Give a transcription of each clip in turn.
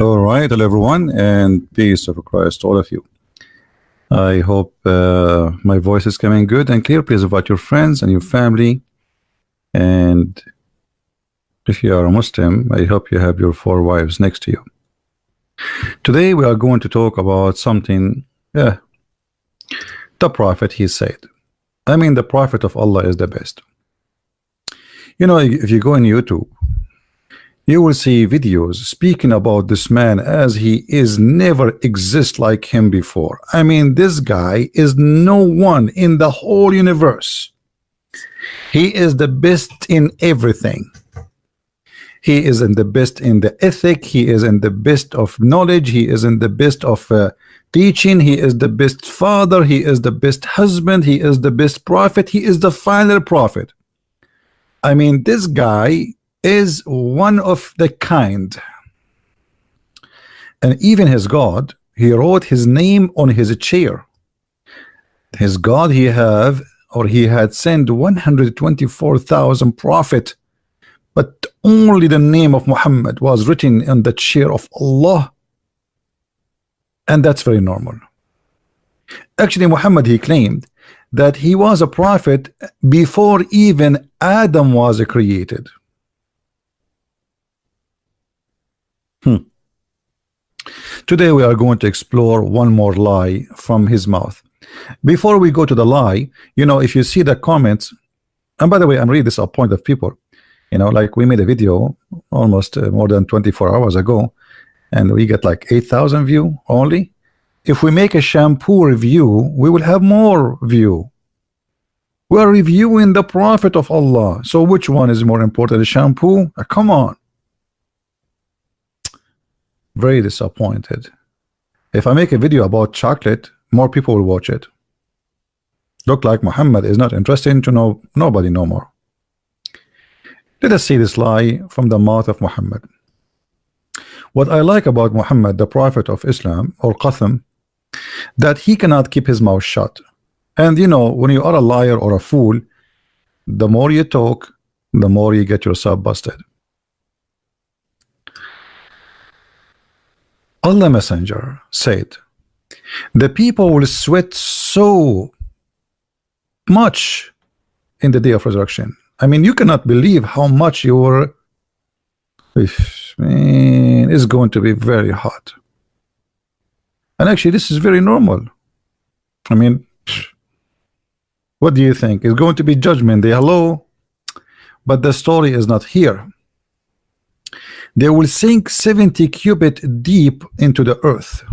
All right, hello everyone, and peace of Christ to all of you. I hope my voice is coming good and clear. Please invite your friends and your family. And if you are a Muslim, I hope you have your four wives next to you. Today we are going to talk about something. The Prophet, he said. I mean, the Prophet of Allah is the best. You know, if you go on YouTube, you will see videos speaking about this man as he is never exist like him before. I mean, this guy is no one in the whole universe. He is the best in everything. He is in the best in the ethic. He is in the best of knowledge. He is in the best of teaching. He is the best father. He is the best husband. He is the best prophet. He is the final prophet. I mean, this guy is one of the kind. And even his God, he wrote his name on his chair. His God, he had sent 124,000 prophet, but only the name of Muhammad was written on the chair of Allah. And that's very normal. Actually, Muhammad, he claimed that he was a prophet before even Adam was created. Today we are going to explore one more lie from his mouth. Before we go to the lie, you know, if you see the comments, and by the way, I'm really disappointed of people, you know, like we made a video almost more than 24 hours ago, and we get like 8,000 view only. If we make a shampoo review, we will have more view. We are reviewing the Prophet of Allah. So which one is more important, the shampoo? Come on. Very disappointed. If I make a video about chocolate, more people will watch it. Look like Muhammad is not interested to know nobody no more. Let us see this lie from the mouth of Muhammad. What I like about Muhammad, the Prophet of Islam, or Qasim, that he cannot keep his mouth shut. And you know, when you are a liar or a fool, the more you talk, the more you get yourself busted. Allah Messenger said, the people will sweat so much in the day of resurrection. I mean, you cannot believe how much your man is going to be very hot. And actually, this is very normal. I mean, what do you think? It's going to be judgment day. Hello? But the story is not here. They will sink 70 cubit deep into the earth,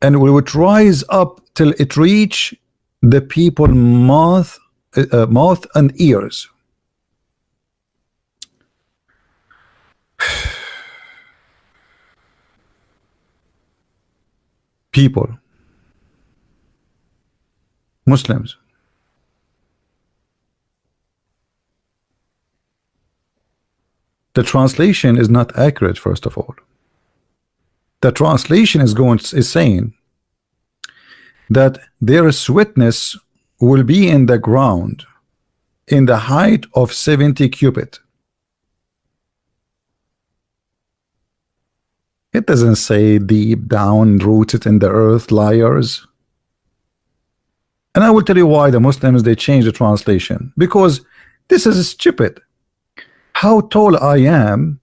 and we would rise up till it reach the people mouth and ears. People, Muslims, the translation is not accurate. First of all, the translation is saying that their sweetness will be in the ground in the height of 70 cubit. It doesn't say deep down, rooted in the earth, liars. And I will tell you why the Muslims, they change the translation, because this is stupid. How tall I am,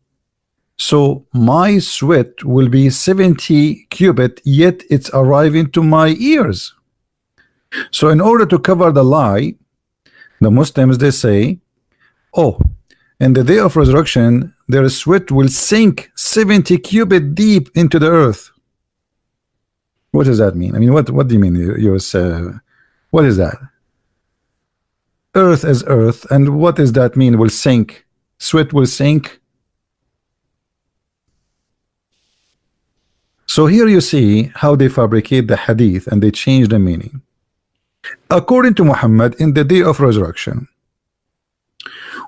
so my sweat will be 70 cubit, yet it's arriving to my ears. So in order to cover the lie, the Muslims, they say, oh, in the day of resurrection, their sweat will sink 70 cubit deep into the earth. What does that mean? I mean, what do you mean? What is that? Earth is earth, and what does that mean? Will sink? Sweat will sink. So here you see how they fabricate the hadith and they change the meaning. According to Muhammad, in the day of resurrection,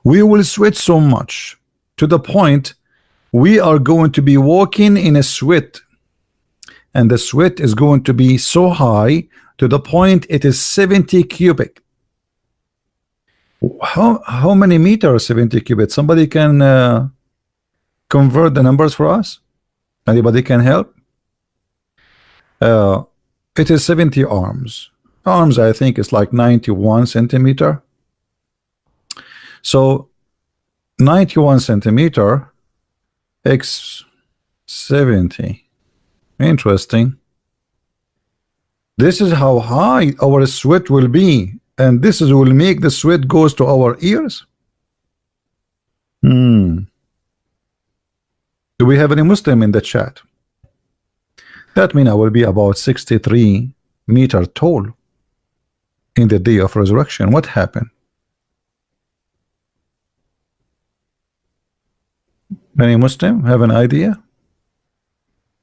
we will sweat so much to the point we are going to be walking in a sweat, and the sweat is going to be so high to the point it is 70 cubic. How many meters 70 cubits? Somebody can convert the numbers for us? Anybody can help? It is 70 arms. Arms, I think, is like 91 centimeter. So 91 centimeter x 70. Interesting. This is how high our sweat will be, and this is will make the sweat goes to our ears. Do we have any Muslim in the chat? That means I will be about 63 meters tall in the day of resurrection. What happened? Any Muslim have an idea?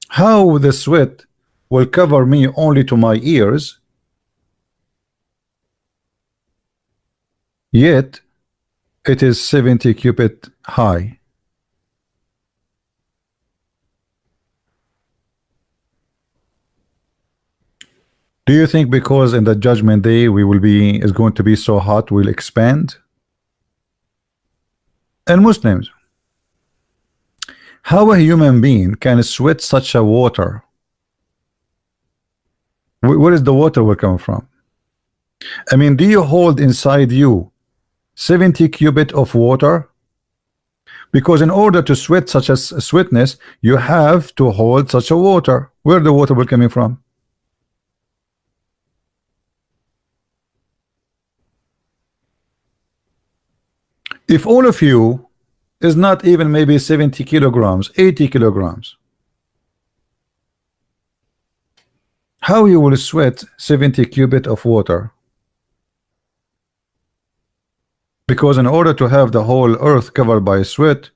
How the sweat will cover me only to my ears, yet it is 70 cubit high? Do you think because in the judgment day we will be is going to be so hot we'll expand? And Muslims, how a human being can sweat such a water? Where is the water will come from? I mean, do you hold inside you 70 cubit of water? Because in order to sweat such a sweetness, you have to hold such a water. Where the water will coming from? If all of you is not even maybe 70 kilograms, 80 kilograms, how you will sweat 70 cubit of water? Because in order to have the whole earth covered by sweat,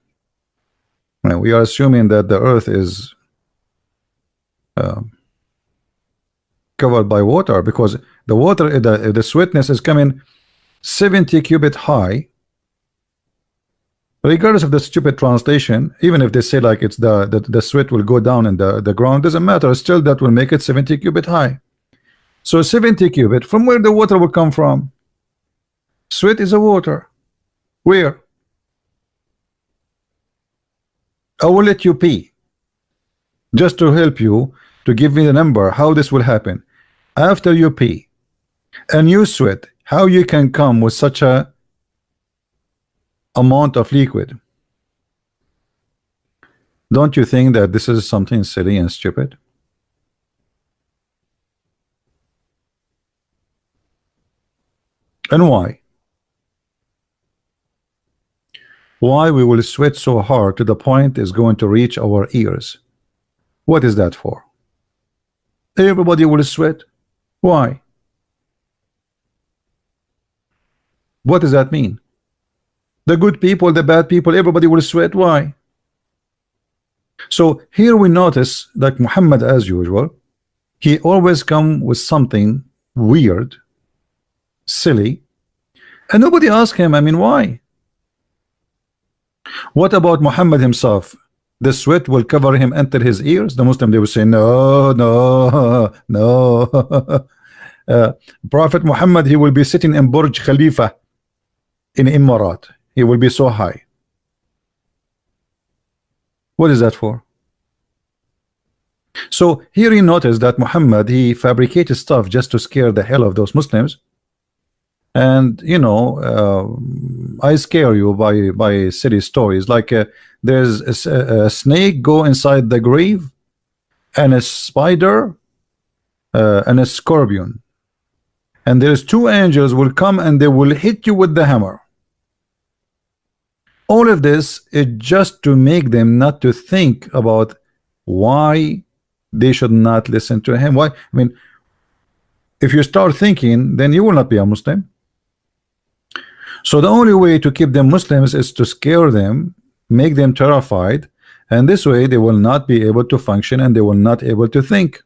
we are assuming that the earth is covered by water, because the water, the sweetness is coming 70 cubit high. Regardless of the stupid translation, even if they say like it's the sweat will go down in the ground, doesn't matter, still that will make it 70 cubit high. So 70 cubit, from where the water will come from? Sweat is a water. Where? I will let you pee, just to help you, to give me the number how this will happen. After you pee and you sweat, how you can come with such a amount of liquid? Don't you think that this is something silly and stupid? And why? Why we will sweat so hard to the point is going to reach our ears? What is that for? Everybody will sweat. Why? What does that mean? The good people, the bad people, everybody will sweat. Why? So here we notice that Muhammad, as usual, he always come with something weird, silly, and nobody asked him, I mean, why? What about Muhammad himself? The sweat will cover him until his ears. The Muslim, they will say, no, no, no. Prophet Muhammad, he will be sitting in Burj Khalifa in Emirat. He will be so high. What is that for? So here you notice that Muhammad, he fabricated stuff just to scare the hell of those Muslims. And you know, I scare you by silly stories like there's a snake go inside the grave, and a spider and a scorpion, and there's two angels will come and they will hit you with the hammer. All of this is just to make them not to think about why they should not listen to him. Why? I mean, if you start thinking, then you will not be a Muslim. So the only way to keep them Muslims is to scare them, make them terrified, and this way they will not be able to function and they will not able to think.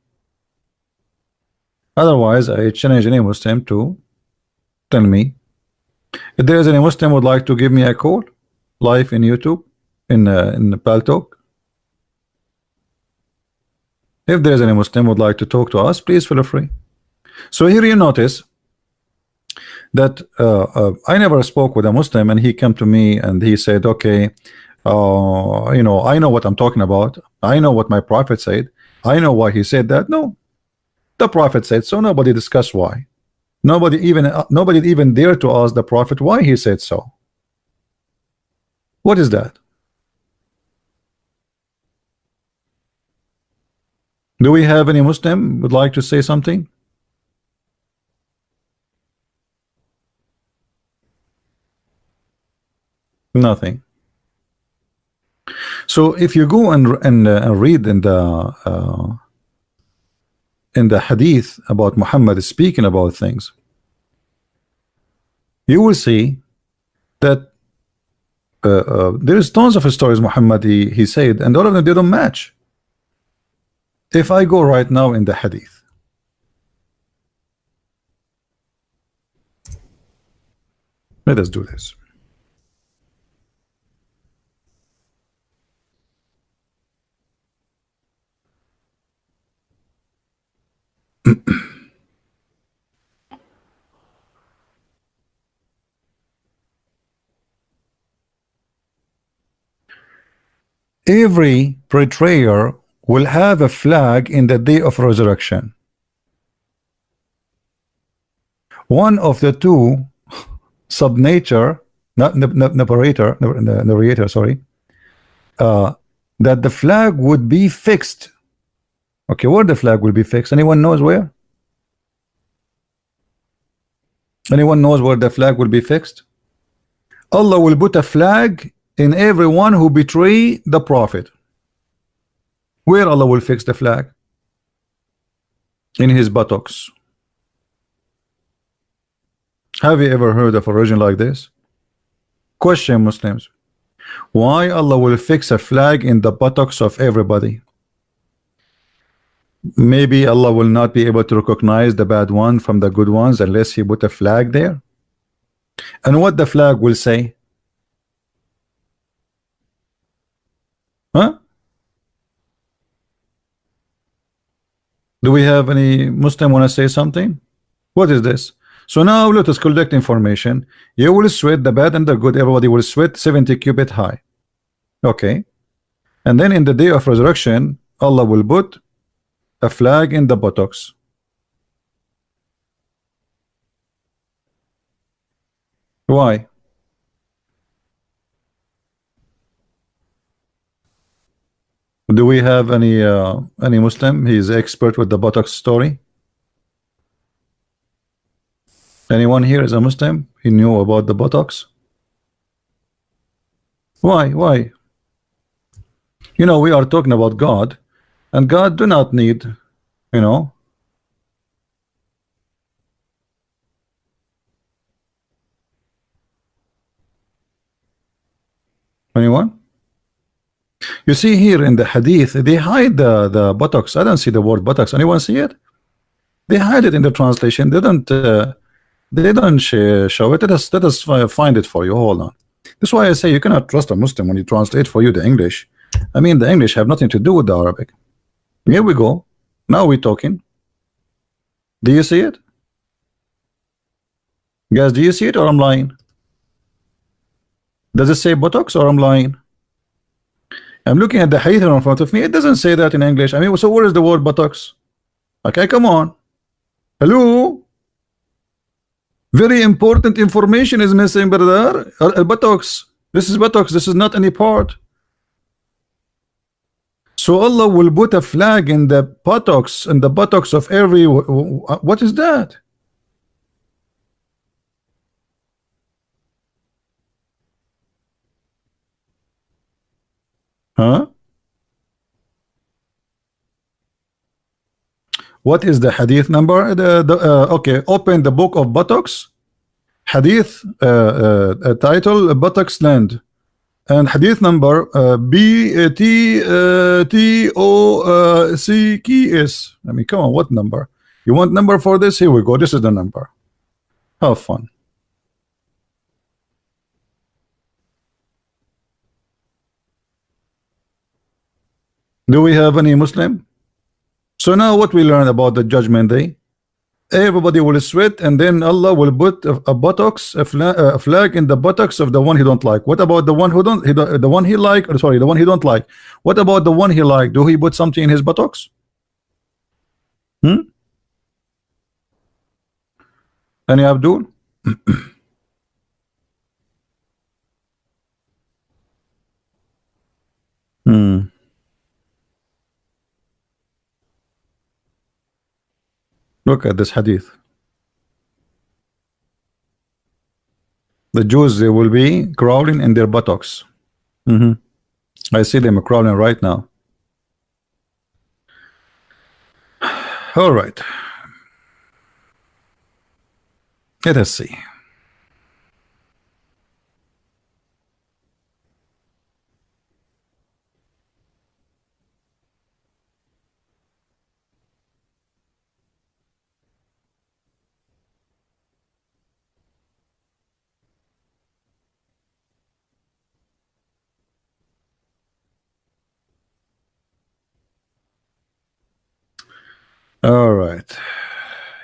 Otherwise, I challenge any Muslim to tell me. If there is any Muslim would like to give me a call live in YouTube, in Paltalk. If there is any Muslim would like to talk to us, please feel free. So here you notice that I never spoke with a Muslim, and he came to me and he said, okay, you know, I know what I'm talking about. I know what my prophet said. I know why he said that. No, the prophet said so. Nobody discussed why. Nobody even dared to ask the prophet why he said so. What is that? Do we have any Muslim would like to say something? Nothing. So if you go and read in the hadith about Muhammad speaking about things, you will see that there is tons of stories Muhammad he said, and all of them they don't match. If I go right now in the hadith, let us do this. Every betrayer will have a flag in the day of resurrection. One of the two subnature, not narrator, sorry, that the flag would be fixed. Okay, where the flag will be fixed? Anyone knows where? Anyone knows where the flag will be fixed? Allah will put a flag in everyone who betray the prophet. Where Allah will fix the flag? In his buttocks. Have you ever heard of a religion like this? Question, Muslims. Why Allah will fix a flag in the buttocks of everybody? Maybe Allah will not be able to recognize the bad one from the good ones unless he put a flag there. And what the flag will say? Huh? Do we have any Muslim want to say something? What is this? So now let us collect information. You will sweat the bad and the good. Everybody will sweat 70 cubit high. Okay. And then in the day of resurrection, Allah will put a flag in the buttocks. Why? Do we have any Muslim? He is expert with the buttocks story. Anyone here is a Muslim? He knew about the buttocks. Why? Why? You know, we are talking about God, and God do not need, you know. Anyone? You see here in the hadith, they hide the buttocks. I don't see the word buttocks. Anyone see it? They hide it in the translation. They don't show it. Let us find it for you. Hold on. That's why I say you cannot trust a Muslim when he translate for you the English. I mean, the English have nothing to do with the Arabic. Here we go. Now we're talking. Do you see it? Guys, do you see it or I'm lying? Does it say buttocks or I'm lying? I'm looking at the hadith in front of me. It doesn't say that in English. I mean, so where is the word buttocks? Okay, come on. Hello? Very important information is missing, brother. Buttocks. This is buttocks. This is not any part. So Allah will put a flag in the buttocks, of every. What is that? Huh? What is the hadith number? Okay, open the book of buttocks. Hadith title buttocks land, and hadith number BTOCKS. I mean, come on, what number? You want number for this? Here we go. This is the number. Have fun. Do we have any Muslim? So now what we learn about the judgment day? everybody will sweat, and then Allah will put a buttocks, a flag in the buttocks of the one he don't like. What about the one who don't, the one he like, or sorry, the one he don't like? What about the one he like? Do he put something in his buttocks? Any Abdul? Look at this hadith. The Jews, they will be crawling in their buttocks. I see them crawling right now. All right. Let us see. All right.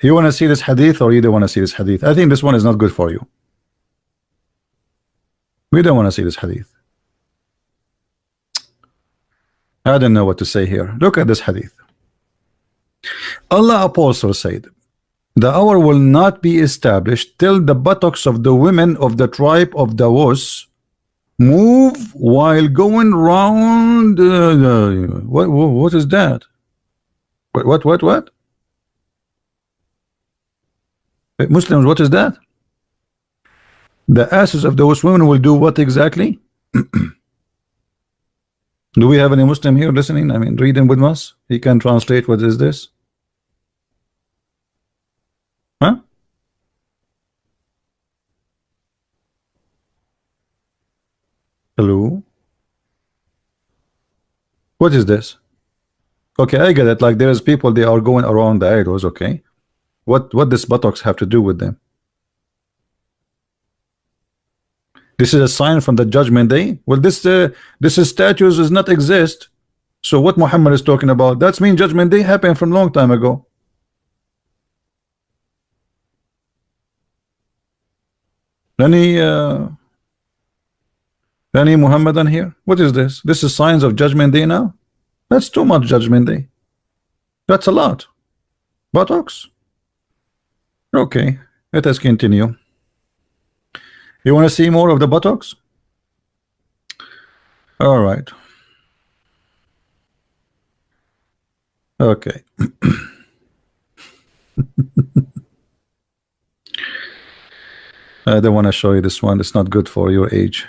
You want to see this hadith, or you don't want to see this hadith? I think this one is not good for you. We don't want to see this hadith. I don't know what to say here. Look at this hadith. Allah Apostle said, the hour will not be established till the buttocks of the women of the tribe of Dawas move while going round. What is that? What? Muslims, what is that? The asses of those women will do what exactly? Do we have any Muslim here listening? I mean, reading with us? He can translate. What is this? Huh? Hello? What is this? Okay, I get it. Like there's people, they are going around the idols. Okay, what does buttocks have to do with them? This is a sign from the judgment day. Well, this statues does not exist. So what Muhammad is talking about, that's mean judgment day happened from long time ago. Any Muhammadan here? What is this? This is signs of judgment day now? That's too much judgment day. That's a lot. Buttocks? Okay, let us continue. You want to see more of the buttocks? All right. Okay. I don't want to show you this one. It's not good for your age.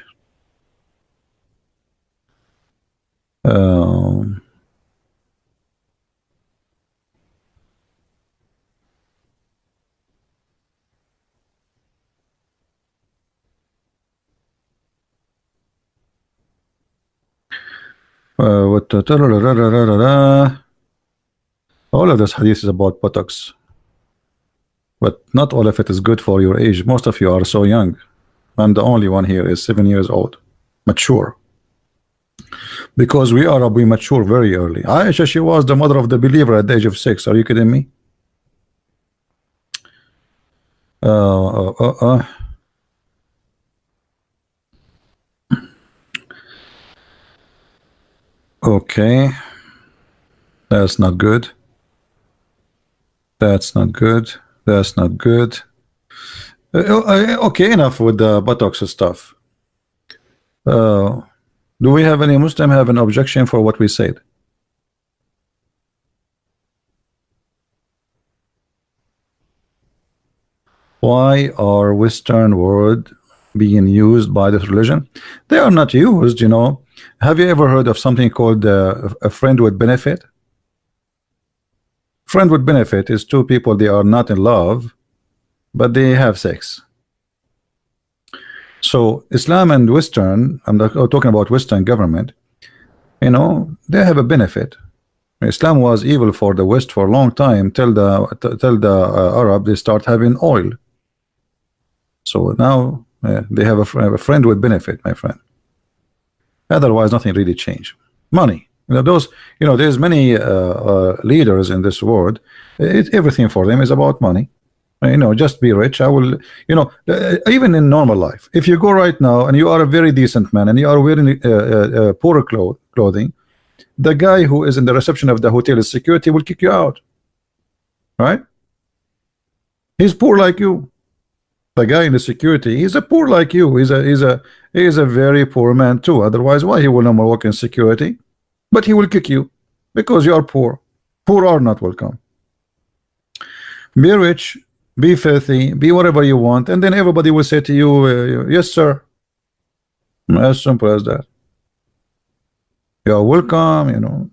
All of this hadith is about buttocks, but not all of it is good for your age. Most of you are so young. I'm the only one here is 7 years old, mature, because we mature very early. Aisha, she was the mother of the believer at the age of 6. Are you kidding me? Okay, that's not good. That's not good. That's not good. Okay, enough with the buttocks stuff. Do we have any Muslim have an objection for what we said? Why are Western word being used by this religion? They are not used, you know. Have you ever heard of something called a friend with benefit? Friend with benefit is two people, they are not in love, but they have sex. So Islam and Western, I'm talking about Western government, you know, they have a benefit. Islam was evil for the West for a long time till the Arab, they start having oil. So now they have a friend with benefit, my friend. Otherwise, nothing really changed. Money. those, there's many leaders in this world. Everything for them is about money. Just be rich. I will, even in normal life, if you go right now and you are a very decent man and you are wearing poor clothing, the guy who is in the reception of the hotel security will kick you out, right? He's poor like you. The guy in the security, he's a poor like you. He's a very poor man too. Otherwise, why he will not work in security? But he will kick you because you are poor. Poor are not welcome. Be rich, be filthy, be whatever you want, and then everybody will say to you, yes, sir. As simple as that. You are welcome,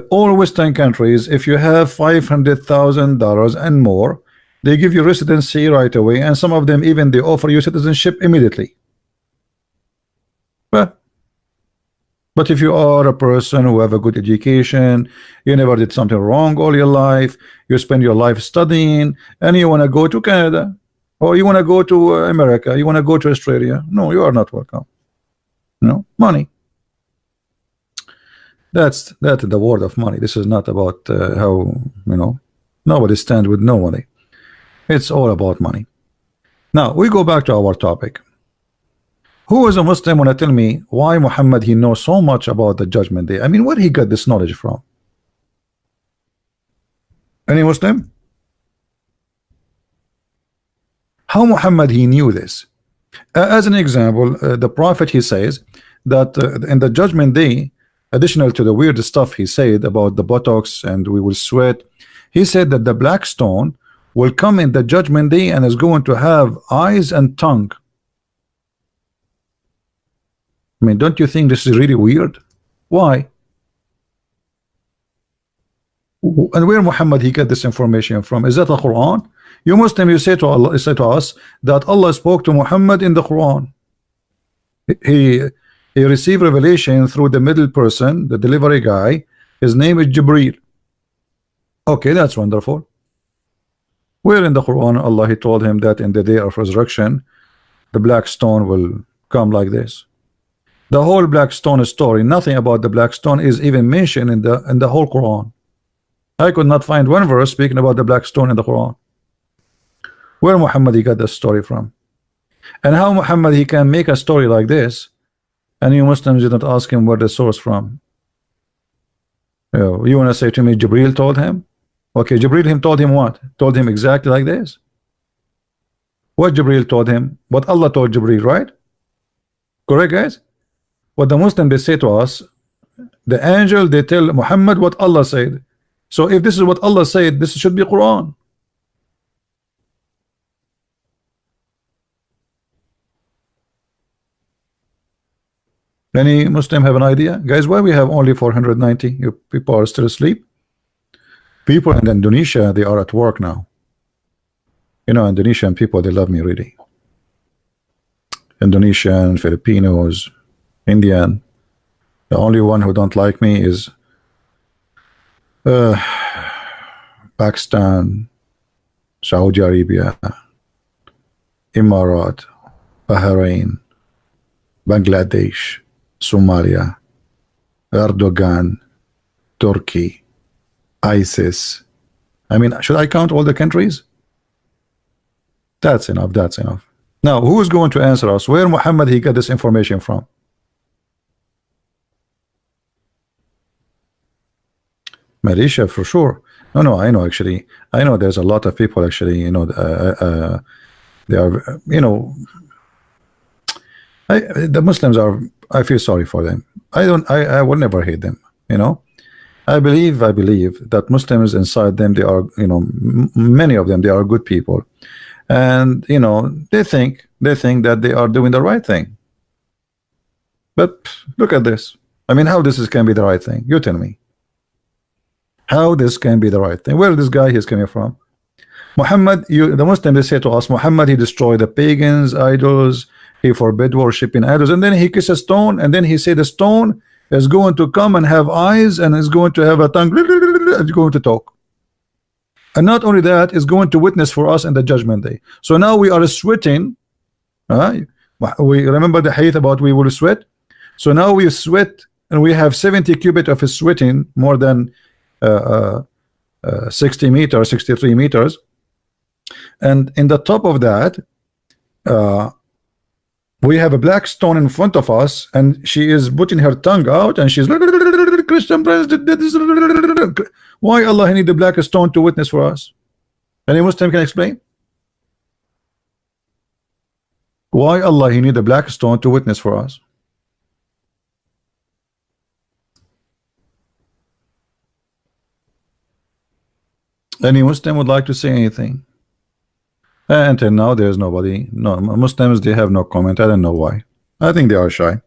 all Western countries, if you have $500,000 and more, they give you residency right away, and some of them even they offer you citizenship immediately. But if you are a person who have a good education, you never did something wrong all your life, you spend your life studying, and you want to go to Canada, or you want to go to America, you want to go to Australia, no, you are not welcome. Money. That's the word of money. This is not about how, nobody stand with no money. It's all about money. Now we go back to our topic. Who is a Muslim want to tell me why Muhammad he knows so much about the judgment day? I mean, where he got this knowledge from? Any Muslim? How Muhammad he knew this? As an example, the Prophet he says that in the judgment day, additional to the weird stuff he said about the buttocks and we will sweat, he said that the black stone will come in the judgment day and is going to have eyes and tongue. I mean, don't you think this is really weird? Why? And where Muhammad he get this information from? Is that the Quran? You Muslim, you say to Allah, you say to us that Allah spoke to Muhammad in the Quran. He received revelation through the middle person, the delivery guy. His name is Jibreel. Okay, that's wonderful. Where in the Quran Allah he told him that in the day of resurrection the black stone will come like this? The whole black stone story, nothing about the black stone is even mentioned in the whole Quran. I could not find one verse speaking about the black stone in the Quran. Where Muhammad he got this story from? And how Muhammad he can make a story like this and you Muslims did not ask him where the source from? You want to say to me Jibreel told him? Okay, Jibreel him told him what? Told him exactly like this. What Jibreel told him? What Allah told Jibreel, right? Correct, guys? What the Muslim they say to us, the angel they tell Muhammad what Allah said. So if this is what Allah said, this should be Quran. Any Muslim have an idea? Guys, why we have only 490? You people are still asleep? People in Indonesia, they are at work now. Indonesian people, they love me really. Indonesian, Filipinos, Indian. The only one who don't like me is Pakistan, Saudi Arabia, Emirat, Bahrain, Bangladesh, Somalia, Erdogan, Turkey, ISIS. I mean, should I count all the countries? That's enough. That's enough. Now, who is going to answer us? Where Muhammad he got this information from? Malaysia for sure. No, I know actually. I know there's a lot of people actually. They are. The Muslims are. I feel sorry for them. I will never hate them. I believe that Muslims inside them, they are, many of them, they are good people, and they think that they are doing the right thing. But look at this. I mean, how this can be the right thing? You tell me. How this can be the right thing? Where this guy is coming from? Muhammad, the Muslims they say to us, Muhammad he destroyed the pagans, idols, he forbid worshiping idols, and then he kissed a stone, and then he said the stone is going to come and have eyes and is going to have a tongue, it's going to talk. And not only that, is going to witness for us in the judgment day. So now we are sweating. We remember the hadith about we will sweat. So now we sweat and we have 70 cubits of sweating, more than 60 meters, 63 meters, and in the top of that we have a black stone in front of us, and she is putting her tongue out, and she's Christian Prince did this. Why Allah need the black stone to witness for us? Any Muslim can explain? Why Allah he need a black stone to witness for us? Any Muslim would like to say anything? Until now there's nobody. No, Muslims, they have no comment. I don't know why. I think they are shy.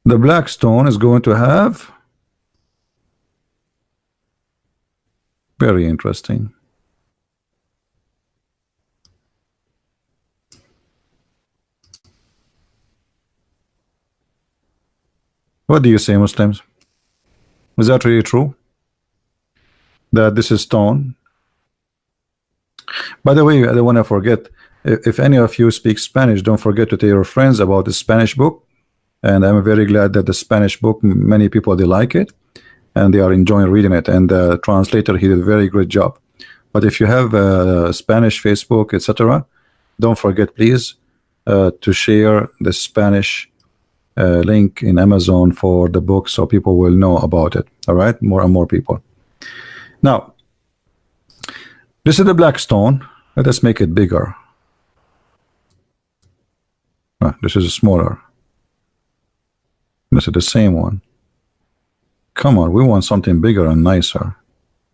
The black stone is going to have, very interesting. What do you say, Muslims? Is that really true? That this is stone? By the way, I don't want to forget, if any of you speak Spanish, don't forget to tell your friends about the Spanish book. And I'm very glad that the Spanish book, many people, they like it and they are enjoying reading it, and the translator, he did a very great job. But if you have Spanish Facebook, etc., don't forget please to share the Spanish link in Amazon for the book, so people will know about it. All right, more and more people. Now this is the black stone. Let us make it bigger. This is smaller. This is the same one. Come on, we want something bigger and nicer.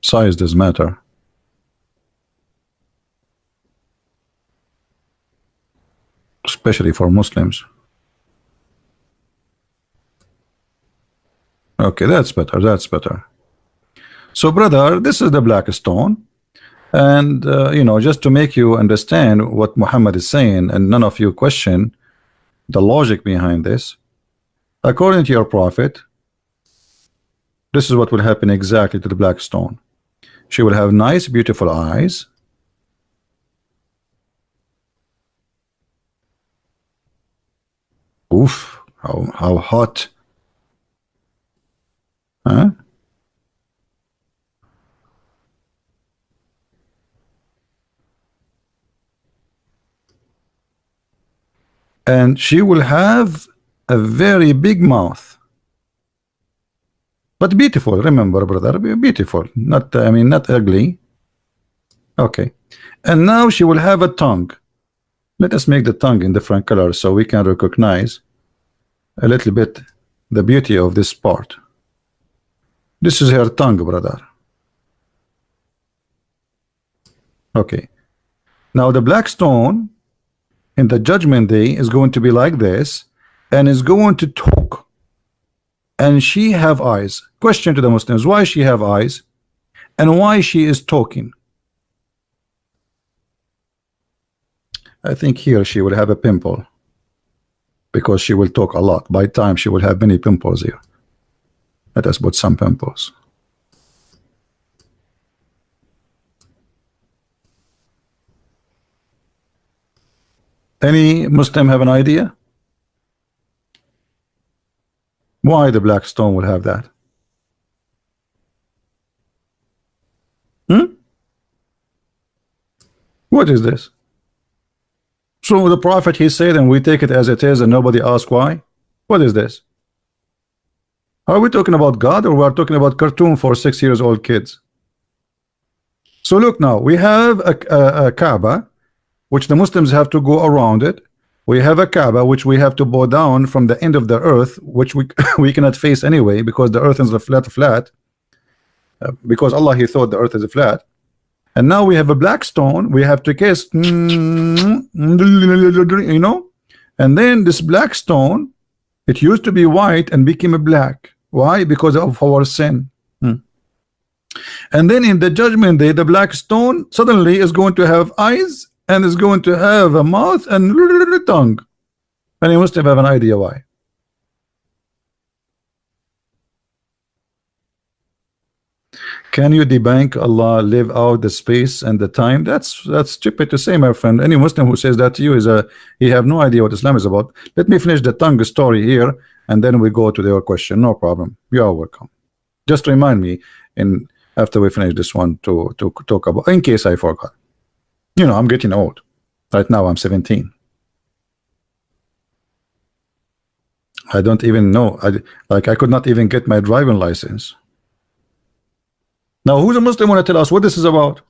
Size does matter. Especially for Muslims. Okay, that's better. That's better. So, brother, this is the black stone. And, you know, just to make you understand what Muhammad is saying, and none of you question the logic behind this, according to your prophet, this is what will happen exactly to the black stone. She will have nice, beautiful eyes. Oof, how hot. Huh? And she will have a very big mouth, but beautiful. Remember, brother, beautiful. Not, I mean, not ugly. Okay. And now she will have a tongue. Let us make the tongue in different colors so we can recognize a little bit the beauty of this part. This is her tongue, brother. Okay. Now the black stone in the judgment day is going to be like this, and is going to talk, and she have eyes. Question to the Muslims: why she have eyes, and why she is talking? I think here she will have a pimple, because she will talk a lot. By time she will have many pimples here. Let us put some pimples. Any Muslim have an idea why the black stone will have that? What is this? So the prophet, he said, and we take it as it is, and nobody asks why. What is this? Are we talking about God, or we are talking about cartoon for 6 years old kids? So look, now we have a Kaaba, which the Muslims have to go around it. We have a Kaaba which we have to bow down from the end of the earth, which we cannot face anyway, because the earth is a flat, because Allah, he thought the earth is a flat. And now we have a black stone we have to kiss, you know. And then this black stone, it used to be white and became a black. Why? Because of our sin. And then in the judgment day, the black stone suddenly is going to have eyes, and is going to have a mouth and tongue. And you must have an idea why. Can you debunk Allah live out the space and the time? That's stupid to say, my friend. Any Muslim who says that to you is a he have no idea what Islam is about. Let me finish the tongue story here, and then we go to your question. No problem. You are welcome. Just remind me in after we finish this one to talk about, in case I forgot. You know, I'm getting old. Right now I'm 17. I don't even know. I could not even get my driving license. Now, who's a Muslim want to tell us what this is about?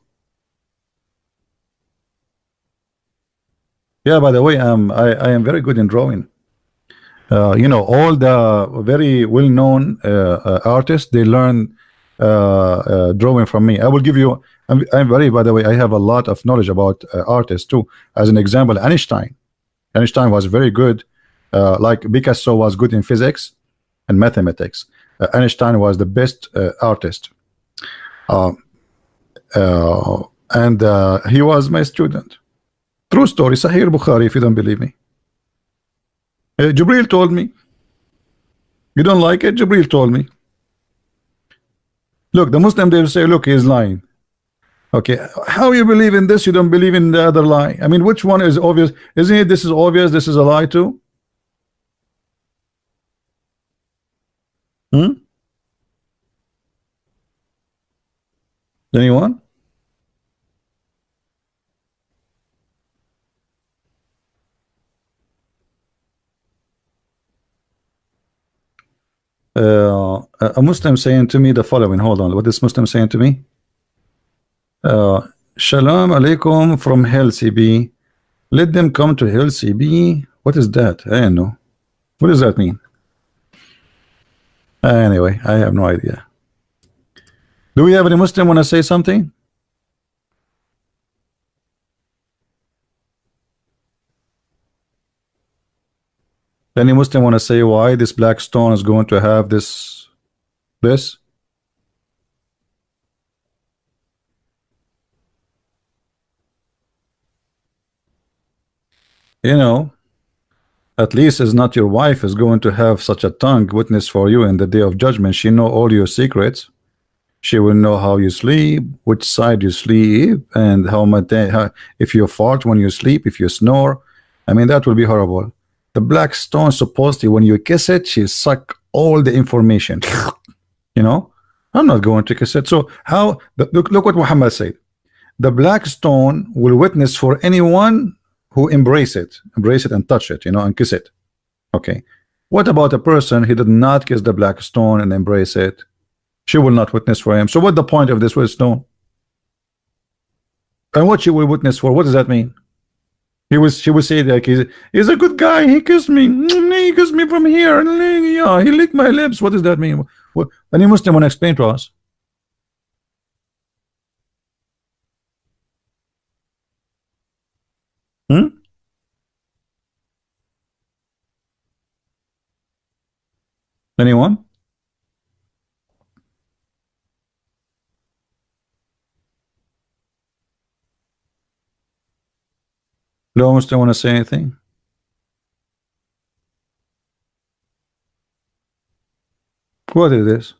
Yeah, by the way, I am very good in drawing. You know, all the very well-known artists, they learn drawing from me. I will give you. I'm very. By the way, I have a lot of knowledge about artists too. As an example, Einstein. Einstein was very good. Like Picasso was good in physics and mathematics. Einstein was the best artist. And he was my student. True story, Sahih Bukhari, if you don't believe me. Jibril told me. You don't like it? Jibril told me. Look, the Muslim, they will say, look, he's lying. Okay, how you believe in this? You don't believe in the other lie? I mean, which one is obvious? Isn't it this is obvious, this is a lie too? Anyone? A Muslim saying to me the following. Hold on, what is Muslim saying to me? Shalom alaikum from Hell CB. Let them come to Hell CB. What is that? I don't know. What does that mean? Anyway, I have no idea. Do we have any Muslim want to say something? Any Muslim want to say why this black stone is going to have this? You know, at least is not your wife is going to have such a tongue witness for you in the day of judgment. She know all your secrets. She will know how you sleep, which side you sleep, and how much if you fart when you sleep, if you snore. I mean, that will be horrible. The black stone supposedly when you kiss it, she suck all the information. You know, I'm not going to kiss it. So how look what Muhammad said. The black stone will witness for anyone who embrace it and touch it, you know, and kiss it. Okay, what about a person who did not kiss the black stone and embrace it? She will not witness for him. So what the point of this stone? And what she will witness for? What does that mean? She will say like he's a good guy. He kissed me. He kissed me from here. Yeah, he licked my lips. What does that mean? What, any Muslim want to explain to us? Anyone? No Muslim want to say anything? What is this?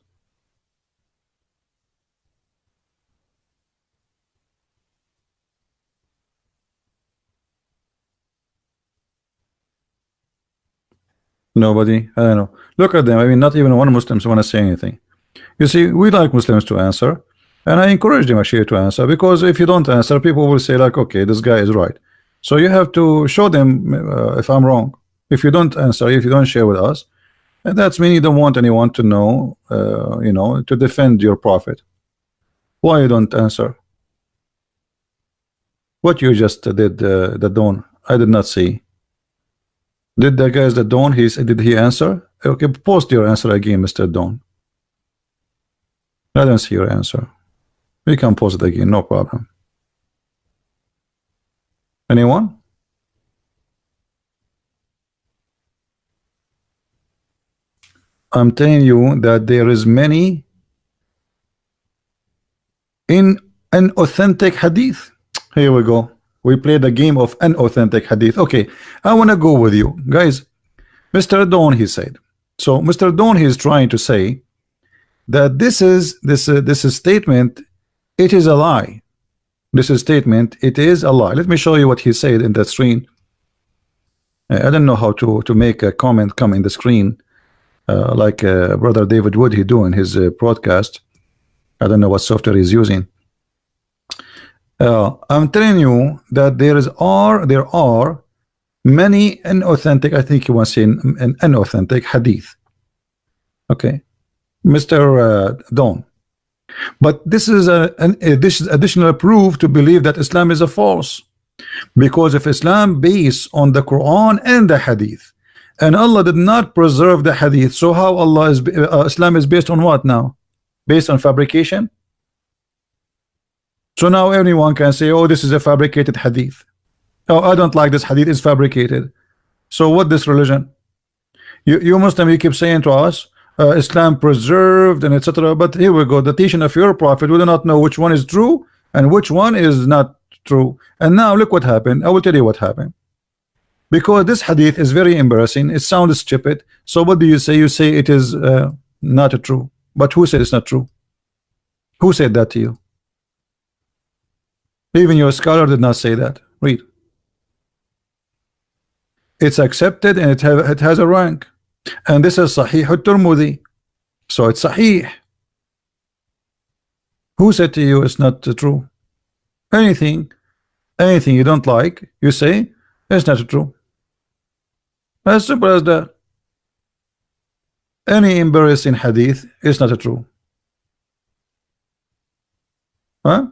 Nobody? I don't know. Look at them. I mean, not even one Muslim want to say anything. You see, we like Muslims to answer, and I encourage them actually to answer, because if you don't answer, people will say like, okay, this guy is right. So you have to show them if I'm wrong. If you don't answer, if you don't share with us, and that's mean you don't want anyone to know, you know, to defend your prophet. Why you don't answer? What you just did, the dawn, I did not see. Did the guys the dawn? Did he answer? Okay, post your answer again, Mr. Dawn. I don't see your answer. We can post it again, no problem. Anyone? I'm telling you that there is many in an authentic hadith. Here we go. We play the game of an authentic hadith. Okay, I want to go with you guys. Mr. Dawn, he said. So Mr. Dawn, he is trying to say that this is statement, it is a lie. This is statement, it is a lie. Let me show you what he said in the screen. I don't know how to make a comment come in the screen, like brother David Wood he do in his broadcast. I don't know what software he's using. I'm telling you that there are many inauthentic, I think you want to say an inauthentic hadith. Okay, Mr. Don. But this is this is additional proof to believe that Islam is a false, because if Islam based on the Quran and the hadith, and Allah did not preserve the hadith, so how Allah is Islam is based on what now? Based on fabrication? So now anyone can say, oh, this is a fabricated hadith. Oh, I don't like this hadith, it's fabricated. So what this religion? You Muslim, you keep saying to us Islam preserved and etc. But here we go, the teaching of your prophet, we do not know which one is true and which one is not true. And now look what happened. I will tell you what happened. Because this hadith is very embarrassing, it sounds stupid. So what do you say? You say it is not true. But who said it's not true? Who said that to you? Even your scholar did not say that. Read. It's accepted and it has a rank. And this is Sahih al-Tirmidhi. So it's Sahih. Who said to you it's not true? Anything you don't like, you say it's not true. As simple as that. Any embarrassing hadith is not true. Huh?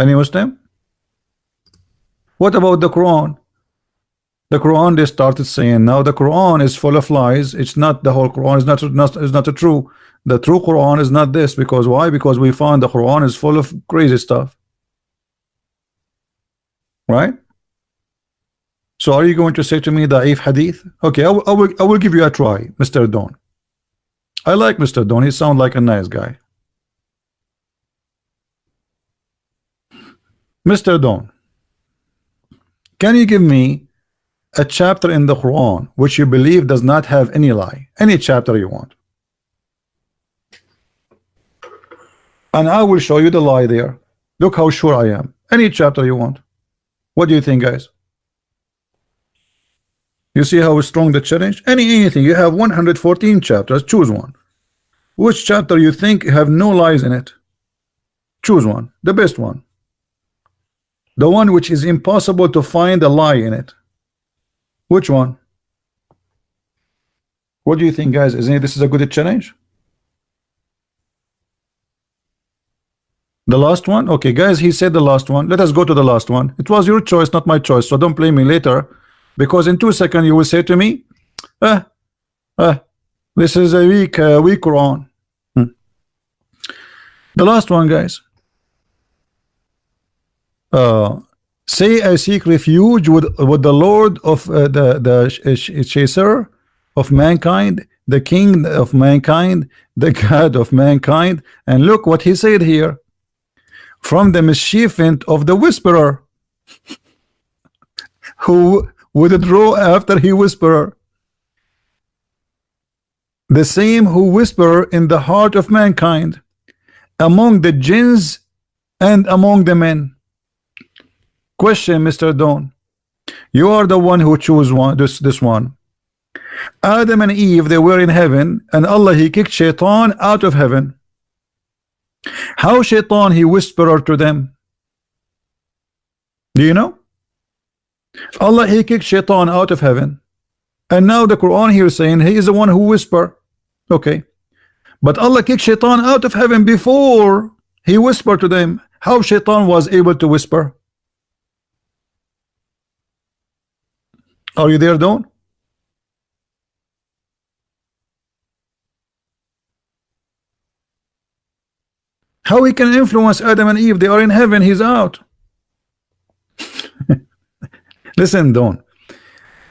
Any Muslim? What about the Quran? The Quran, they started saying now the Quran is full of lies. It's not the whole Quran is not true. The true Quran is not this. Because why? Because we found the Quran is full of crazy stuff. Right? So are you going to say to me da'if hadith? Okay, I will give you a try, Mr. Don. I like Mr. Don. He sounds like a nice guy. Mr. Don, can you give me a chapter in the Quran which you believe does not have any lie? Any chapter you want. And I will show you the lie there. Look how sure I am. Any chapter you want. What do you think, guys? You see how strong the challenge? Anything. You have 114 chapters. Choose one. Which chapter you think have no lies in it? Choose one. The best one. The one which is impossible to find a lie in it. Which one? What do you think, guys? Isn't this is a good challenge? The last one? Okay, guys, he said the last one. Let us go to the last one. It was your choice, not my choice. So don't blame me later. Because in 2 seconds you will say to me, this is a weak Quran. The last one, guys. Say I seek refuge with the Lord of the chaser of mankind, the king of mankind, the God of mankind. And look what he said here. From the mischievement of the whisperer who would draw after he whisperer, the same who whisper in the heart of mankind, among the jinns and among the men. Question, Mr. Don, you are the one who choose one, this one. Adam and Eve, they were in heaven, and Allah, he kicked shaitan out of heaven. How shaitan he whispered to them? Do you know? Allah, he kicked shaitan out of heaven, and now the Quran here is saying he is the one who whisper. Okay, but Allah kicked shaitan out of heaven before he whispered to them. How shaitan was able to whisper? Are you there, Don? How he can influence Adam and Eve? They are in heaven, he's out. Listen, Don.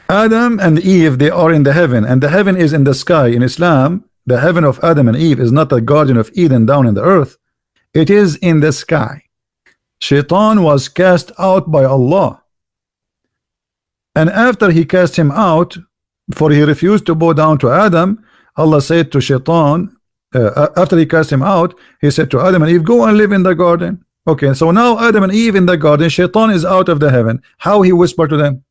Adam and Eve, they are in the heaven, and the heaven is in the sky. In Islam, the heaven of Adam and Eve is not the Garden of Eden down in the earth. It is in the sky. Shaitan was cast out by Allah. And after he cast him out, for he refused to bow down to Adam, Allah said to Shaitan, after he cast him out, he said to Adam and Eve, go and live in the garden. Okay, so now Adam and Eve in the garden, Shaitan is out of the heaven. How he whispered to them?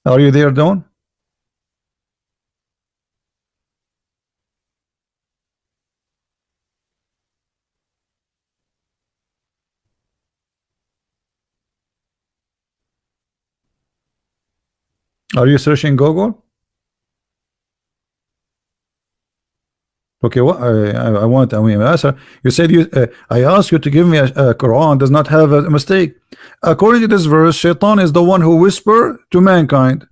Are you there, Dawn? Are you searching Google? Okay, what I want, I mean, answer. You said you. I asked you to give me a Quran does not have a mistake. According to this verse, Shaitan is the one who whispered to mankind.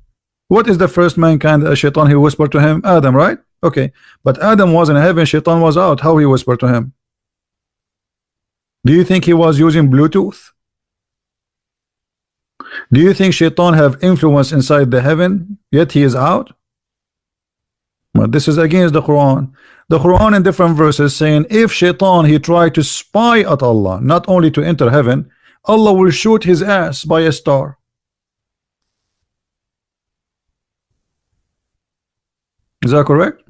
What is the first mankind? Shaitan, he whispered to him, Adam, right? Okay, but Adam was in heaven, Shaitan was out. How he whispered to him? Do you think he was using Bluetooth? Do you think Shaitan have influence inside the heaven, yet he is out? Well, this is against the Quran. The Quran in different verses saying if Shaitan he tried to spy at Allah, not only to enter heaven, Allah will shoot his ass by a star. Is that correct?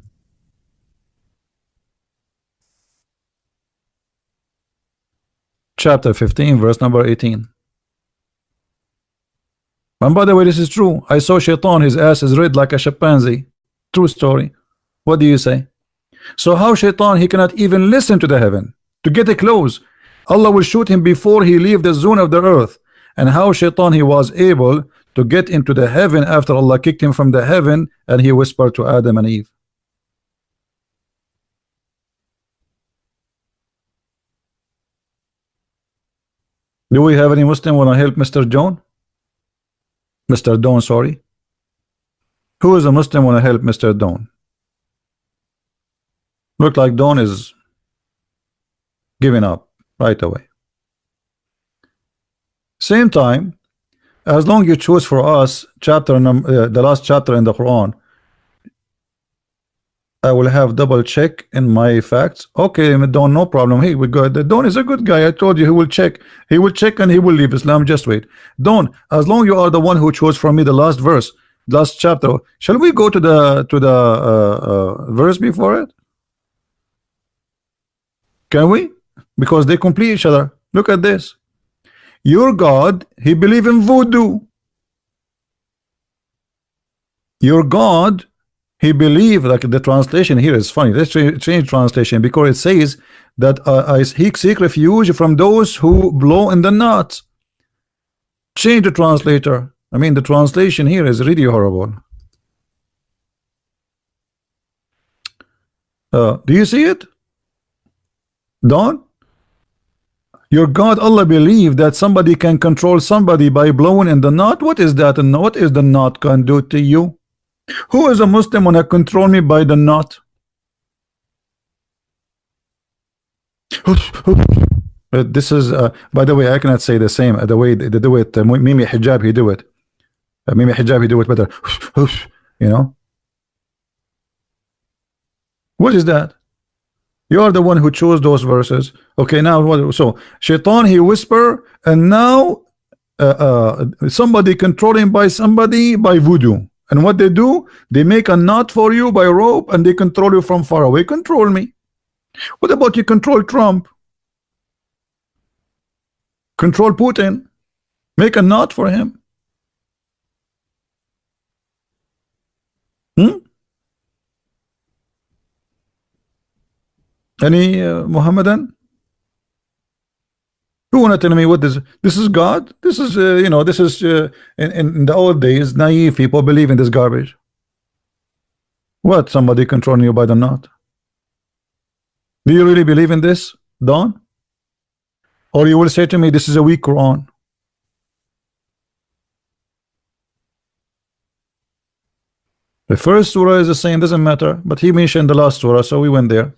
Chapter 15, verse number 18. And by the way, this is true. I saw Shaitan, his ass is red like a chimpanzee. True story. What do you say? So how Shaitan, he cannot even listen to the heaven to get it close. Allah will shoot him before he leave the zone of the earth. And how Shaitan, he was able to get into the heaven after Allah kicked him from the heaven and he whispered to Adam and Eve. Do we have any Muslim want to help Mr. John? Mr. Dawn, sorry. Who is a Muslim want to help Mr. Dawn? Look like Dawn is giving up right away. Same time, as long you choose for us chapter the last chapter in the Quran, I will have double check in my facts. Okay, Dawn, no problem. Hey, we got Dawn is a good guy. I told you he will check. He will check and he will leave Islam. Just wait. Dawn, as long you are the one who chose for me the last verse, last chapter, shall we go to the verse before it? Can we? Because they complete each other. Look at this. Your God, he believe in voodoo. Your God, he believe, like the translation here is funny. Let's change translation because it says that he seek refuge from those who blow in the knot. Change the translator. I mean, the translation here is really horrible. Do you see it? Dawn? Your God, Allah, believe that somebody can control somebody by blowing in the knot. What is that? And what is the knot can do to you? Who is a Muslim wanna control me by the knot? This is by the way, I cannot say the same the way they do it. Mimi Hijab, he do it. Mimi Hijab, he do it better. You know what is that? You are the one who chose those verses. Okay, now what? So Shaitan, he whisper, and now somebody controlling by somebody by voodoo. And what they do, they make a knot for you by rope and they control you from far away. Control me. What about you control Trump? Control Putin. Make a knot for him. Any Muhammadan? Who wanna tell me what this is God? This is you know, this is in the old days, naive people believe in this garbage. What? Somebody controlling you by the knot? Do you really believe in this, Dawn? Or you will say to me, this is a weak Quran? The first surah is the same, doesn't matter, but he mentioned the last surah, so we went there.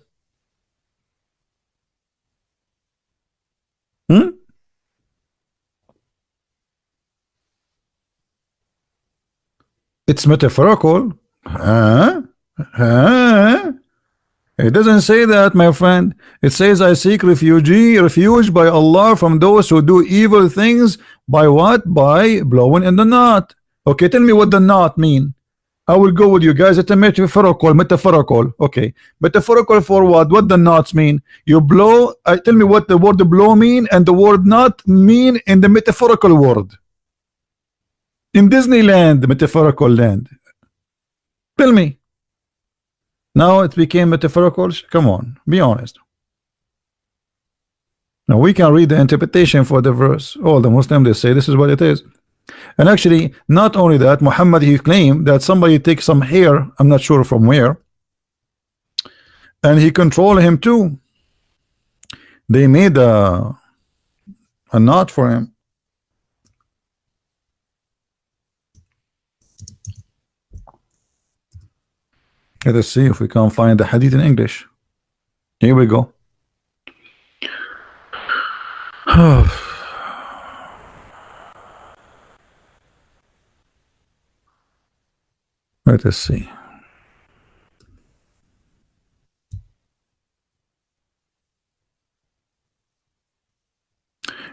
It's metaphorical. It doesn't say that, my friend. It says, I seek refuge by Allah from those who do evil things. By what? By blowing in the knot. Okay, tell me what the knot mean. I will go with you guys. It's a metaphorical. Okay, metaphorical for what? What the knots mean? You blow. Tell me what the word blow mean and the word knot mean in the metaphorical world. In Disneyland, the metaphorical land. Tell me. Now it became metaphorical. Come on, be honest. Now we can read the interpretation for the verse. All the Muslims, they say this is what it is. And actually, not only that, Muhammad, he claimed that somebody takes some hair, I'm not sure from where, and he controlled him too. They made a knot for him. Let us see if we can find the hadith in English. Here we go. Let us see.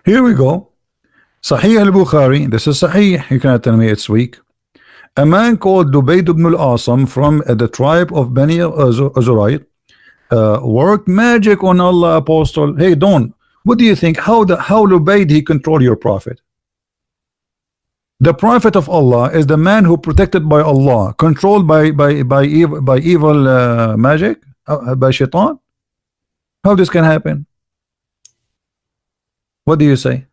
Here we go. Sahih al-Bukhari. This is Sahih. You cannot tell me it's weak. A man called Dubayd ibn al-Asam from the tribe of Bani Azurite worked magic on Allah apostle. Hey Don, what do you think? How Dubayd he control your prophet? The prophet of Allah is the man who protected by Allah, controlled by evil magic, by shaitan. How this can happen? What do you say?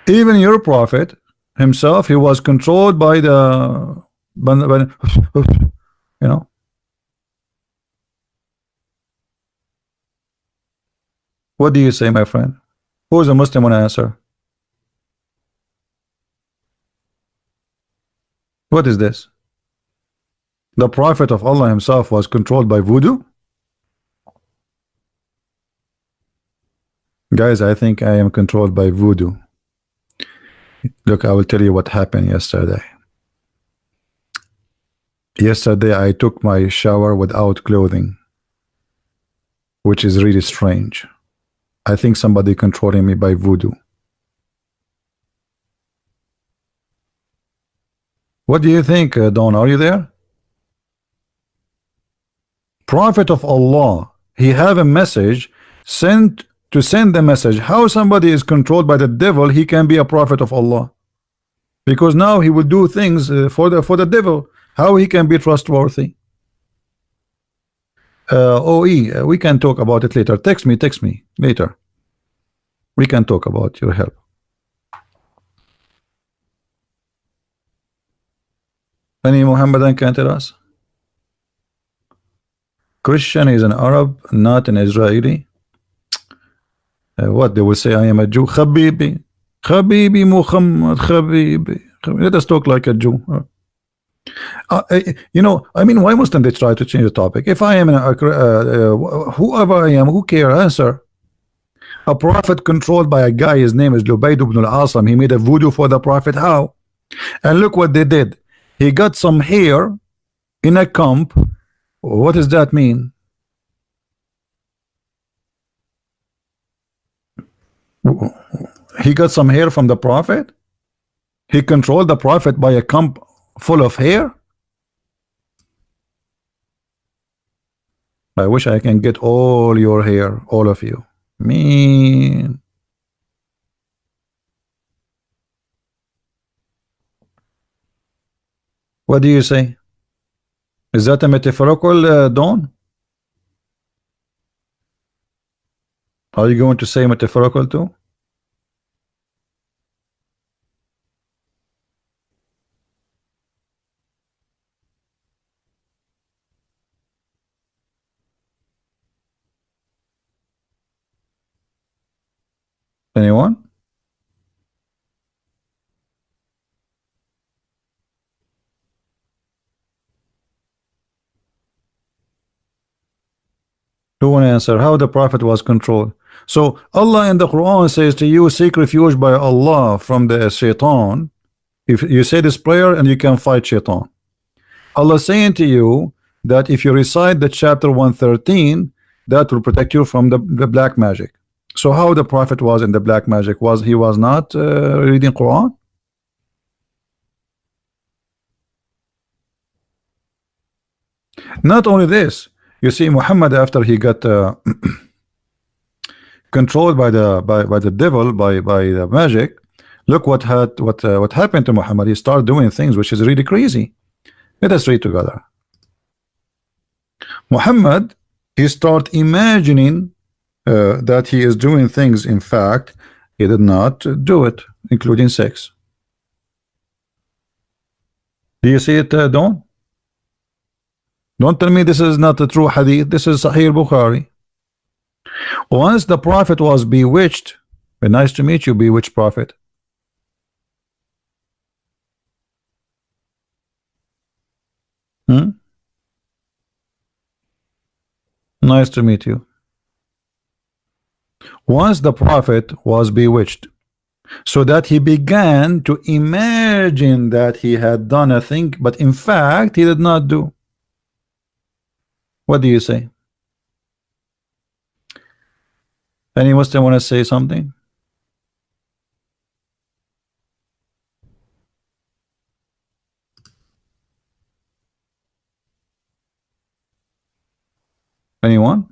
Even your prophet himself, he was controlled by the you know. What do you say, my friend? Who is a Muslim want to answer? What is this? The prophet of Allah himself was controlled by voodoo? Guys, I think I am controlled by voodoo. Look, I will tell you what happened yesterday. Yesterday I took my shower without clothing, which is really strange. I think somebody controlling me by voodoo. What do you think, Don? Are you there? Prophet of Allah, he have a message sent to send the message. How somebody is controlled by the devil, he can be a prophet of Allah? Because now he will do things for the devil. How he can be trustworthy? OE, we can talk about it later. Text me later. We can talk about your help. Any Muhammadan can tell us? Christian is an Arab, not an Israeli. What they will say, I am a Jew. Habibi Muhammad, Habibi. Let us talk like a Jew. You know, I mean, why mustn't they try to change the topic? If I am whoever I am, who care? Answer. A prophet controlled by a guy, his name is Dubayd ibn al-Asam. He made a voodoo for the prophet. How? And look what they did. He got some hair in a comb. What does that mean? He got some hair from the prophet. He controlled the prophet by a comb full of hair. I wish I can get all your hair, all of you. Mean. What do you say? Is that a metaphorical, Dawn? Are you going to say metaphorical too? Anyone? Who want to answer how the prophet was controlled? So Allah in the Quran says to you, seek refuge by Allah from the shaitan. If you say this prayer and you can fight shaitan. Allah saying to you, that if you recite the chapter 113, that will protect you from the black magic. So how the prophet was in the black magic? Was he was not reading Quran? Not only this, you see, Muhammad, after he got controlled by the devil, by the magic, look what happened to Muhammad. He started doing things which is really crazy. Let us read together. Muhammad, he start imagining that he is doing things. In fact, he did not do it, including sex. Do you see it, Don? Don't tell me this is not a true hadith. This is Sahih Bukhari. Once the prophet was bewitched. Nice to meet you, bewitched prophet. Nice to meet you. Once the prophet was bewitched, so that he began to imagine that he had done a thing, but in fact he did not do. What do you say? Any Muslim want to say something? Anyone?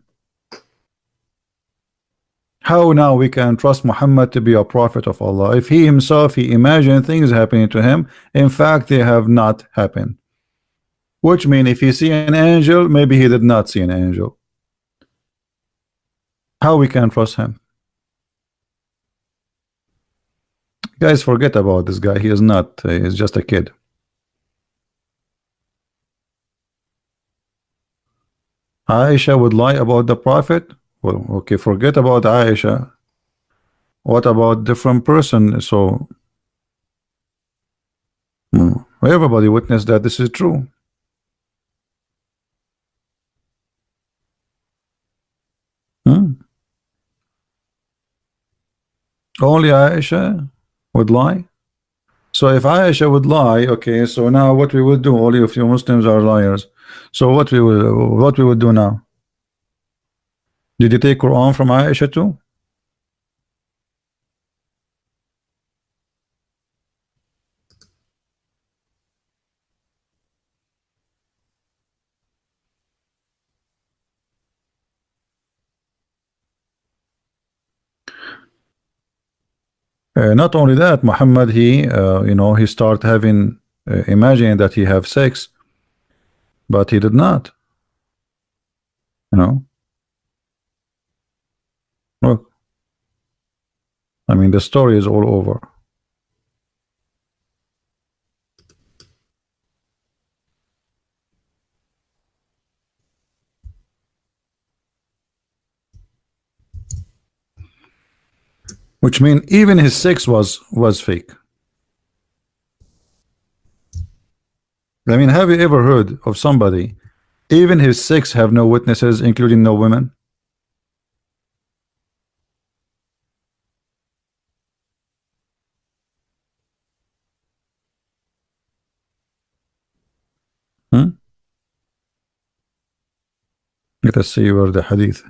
How now we can trust Muhammad to be a prophet of Allah if he himself, he imagined things happening to him, in fact they have not happened? Which means if he see an angel, maybe he did not see an angel. How we can trust him? Guys, forget about this guy. He is not, he's just a kid. Aisha would lie about the prophet? Well, okay, forget about Aisha. What about different person? So everybody witnessed that this is true. Only Aisha would lie. So if Aisha would lie, okay, so now what we would do, all of you Muslims are liars. So what we would do now? Did you take Quran from Aisha too? Not only that, Muhammad, he you know, he start having imagining that he have sex, but he did not, you know. Look, I mean, the story is all over. Which means even his sex was fake. I mean, have you ever heard of somebody, even his sex have no witnesses, including no women? Let us see where the hadith.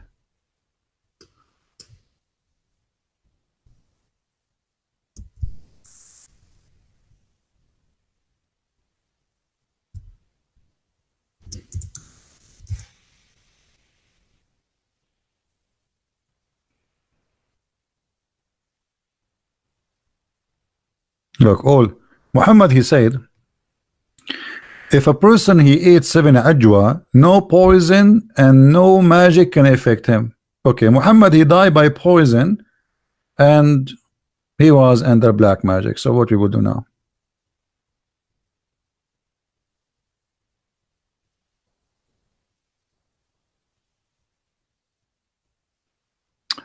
Look, all Muhammad, he said, if a person he ate 7 ajwa, no poison and no magic can affect him. Okay, Muhammad, he died by poison and he was under black magic. So what we would do now?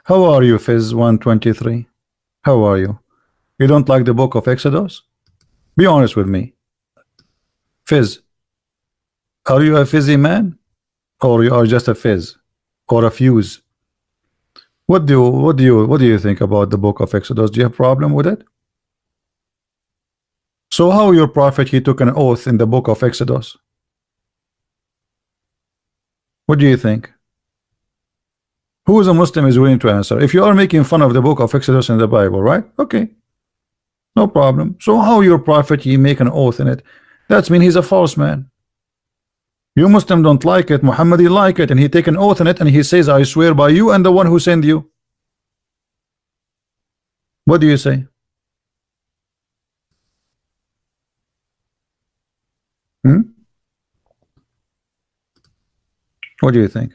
How are you, Fizz 123? How are you? You don't like the book of Exodus? Be honest with me. Fizz, are you a fizzy man? Or you are just a fizz? Or a fuse? What do you think about the book of Exodus? Do you have a problem with it? So how your prophet, he took an oath in the book of Exodus? What do you think? Who is a Muslim is willing to answer? If you are making fun of the book of Exodus in the Bible, right? Okay, no problem. So how your prophet, he make an oath in it? That means he's a false man. You Muslim don't like it, Muhammad he like it, and he take an oath in it, and he says, I swear by you and the one who sent you. What do you say? Hmm? What do you think?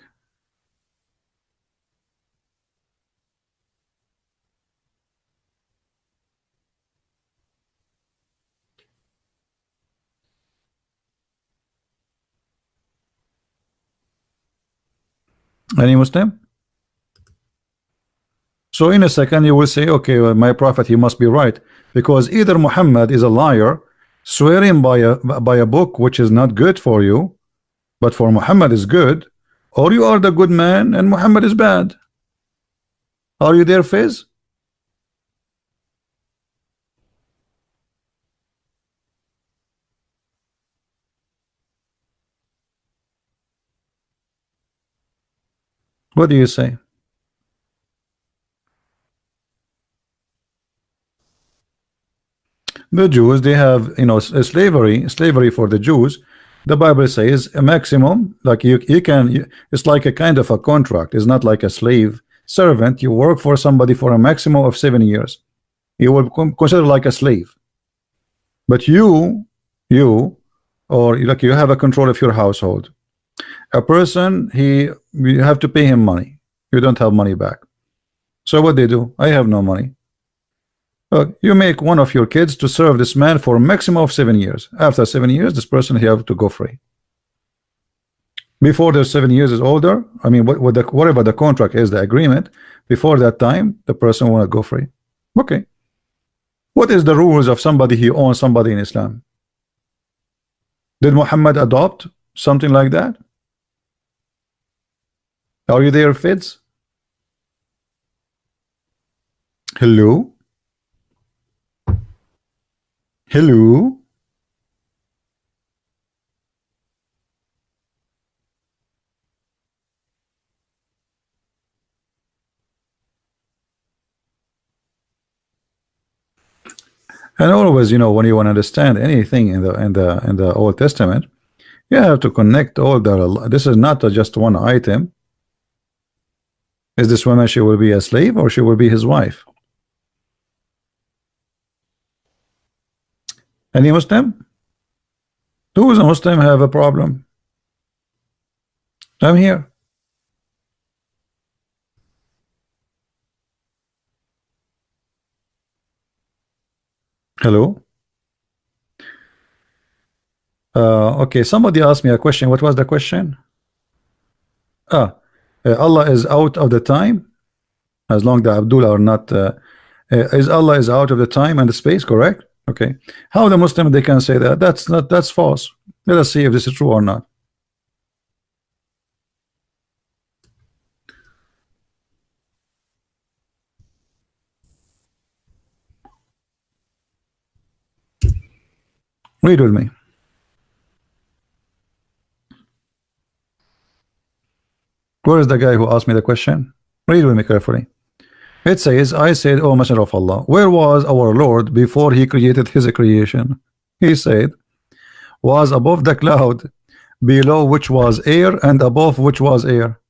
Any Muslim? So in a second you will say, okay, well, my prophet, he must be right, because either Muhammad is a liar swearing by a book which is not good for you, but for Muhammad is good, or you are the good man and Muhammad is bad. Are you there, Fizz? What do you say? The Jews, they have, you know, slavery for the Jews. The Bible says a maximum, like you can, it's like a kind of a contract. It's not like a slave servant. You work for somebody for a maximum of 7 years. You will consider like a slave. But you, or like you have a control of your household. A person, you have to pay him money. You don't have money back. So what they do? I have no money. You make one of your kids to serve this man for a maximum of 7 years. After 7 years, this person, he have to go free. Before the 7 years is older, I mean, whatever the contract is, the agreement, before that time, the person want to go free. Okay. What is the rules of somebody who owns somebody in Islam? Did Muhammad adopt something like that? Are you there, Fitz? Hello? Hello? And always, you know, when you want to understand anything in the Old Testament, you have to connect all the. This is not just one item. Is this woman, she will be a slave or she will be his wife? Any Muslim? Who is a Muslim have a problem? I'm here. Hello. Okay, somebody asked me a question. What was the question? Allah is out of the time, as long the Abdullah are not. Is Allah is out of the time and the space, correct? Okay. How the Muslim they can say that? That's not. That's false. Let us see if this is true or not. Read with me. Where is the guy who asked me the question? Read with me carefully. It says, I said, O Messenger of Allah, where was our Lord before he created his creation? He said, was above the cloud, below which was air, and above which was air.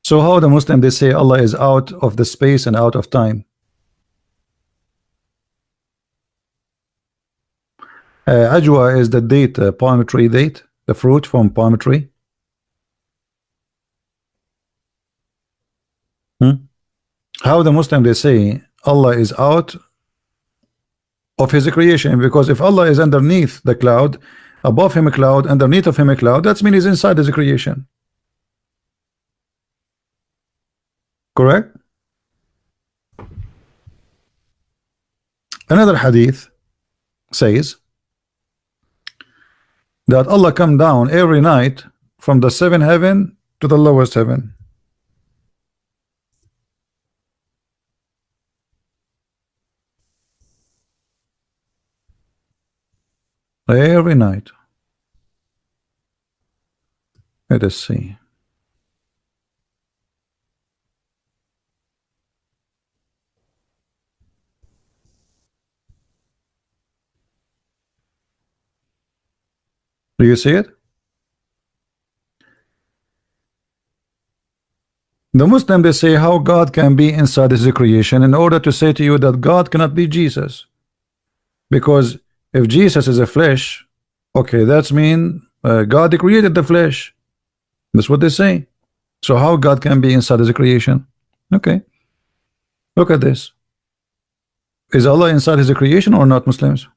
So how the Muslim they say Allah is out of the space and out of time? Ajwa is the date, palm tree date, the fruit from palm tree. How the Muslim they say Allah is out of his creation, because if Allah is underneath the cloud, above him a cloud, underneath of him a cloud, that means he's inside his creation. Correct? Another hadith says that Allah come down every night from the seventh heaven to the lowest heaven. Every night. Let us see. Do you see it? The Muslim, they say how God can be inside his creation, in order to say to you that God cannot be Jesus. Because if Jesus is a flesh, okay, that's mean God created the flesh. That's what they say. So how God can be inside his creation? Okay, look at this. Is Allah inside his creation or not, Muslims?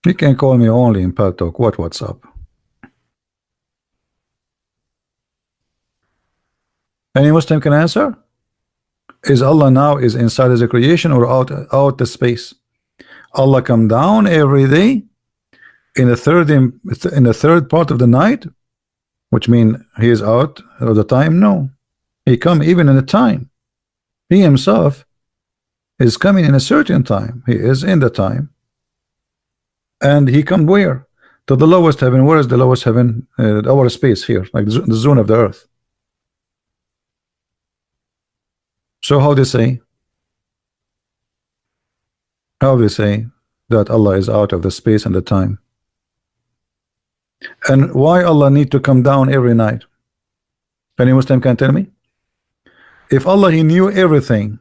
You can call me only in Pal Talk. What's up? Any Muslim can answer? Is Allah now is inside his creation or out the space? Allah come down every day in the third part of the night, which mean he is out of the time? No, he come even in the time. He himself is coming in a certain time. He is in the time, and he come where? To the lowest heaven. Where is the lowest heaven? Our space here, like the zone of the earth. So how they say? How they say that Allah is out of the space and the time? And why Allah need to come down every night? Any Muslim can tell me? If Allah he knew everything,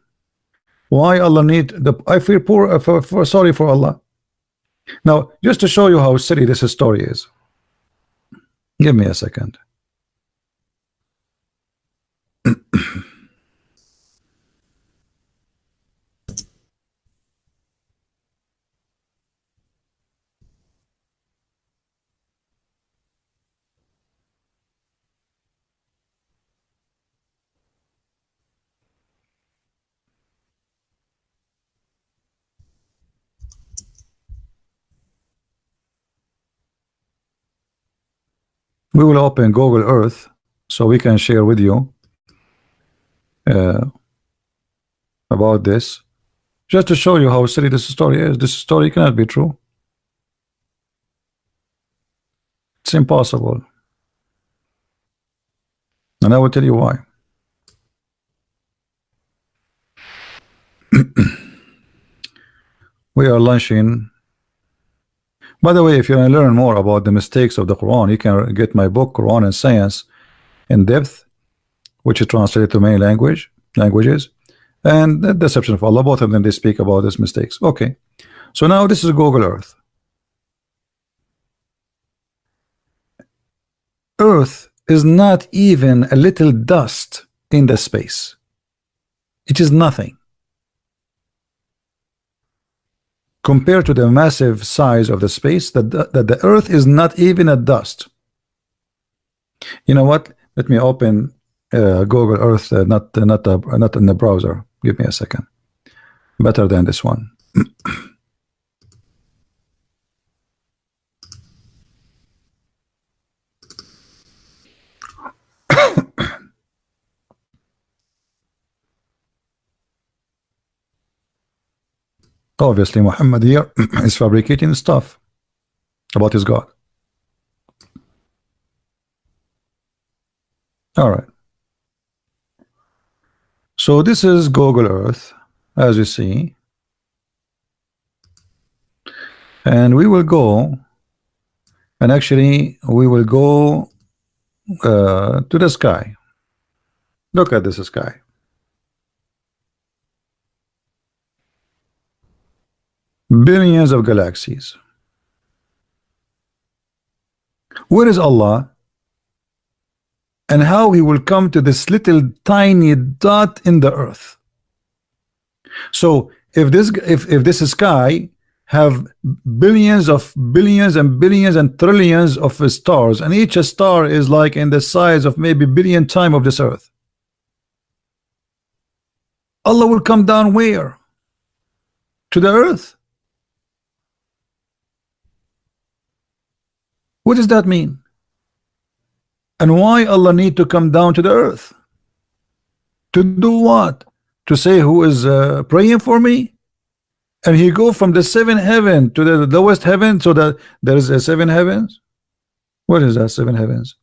why Allah need the? I feel poor sorry for Allah. Now, just to show you how silly this story is, give me a second. We will open Google Earth so we can share with you about this, just to show you how silly this story is. This story cannot be true. It's impossible, and I will tell you why. We are launching. By the way, if you want to learn more about the mistakes of the Quran, you can get my book Quran and Science in Depth, which is translated to many languages, and the Deception of Allah. Both of them, they speak about these mistakes. Okay, so now this is Google Earth. Earth is not even a little dust in the space. It is nothing compared to the massive size of the space. That the Earth is not even a dust. You know what? Let me open Google Earth, not in the browser. Give me a second. Better than this one. Obviously, Muhammad here is fabricating stuff about his God. All right. So this is Google Earth, as you see, and we will go, and actually we will go to the sky. Look at this sky. Billions of galaxies. Where is Allah? And how he will come to this little tiny dot in the earth? So if this sky have billions and billions and trillions of stars, and each star is like in the size of maybe billion times of this earth, Allah will come down where? To the earth. What does that mean? And why Allah need to come down to the earth? To do what? to say who is praying for me? And he go from the seven heaven to the lowest heaven, so that there is a seven heavens. What is that seven heavens?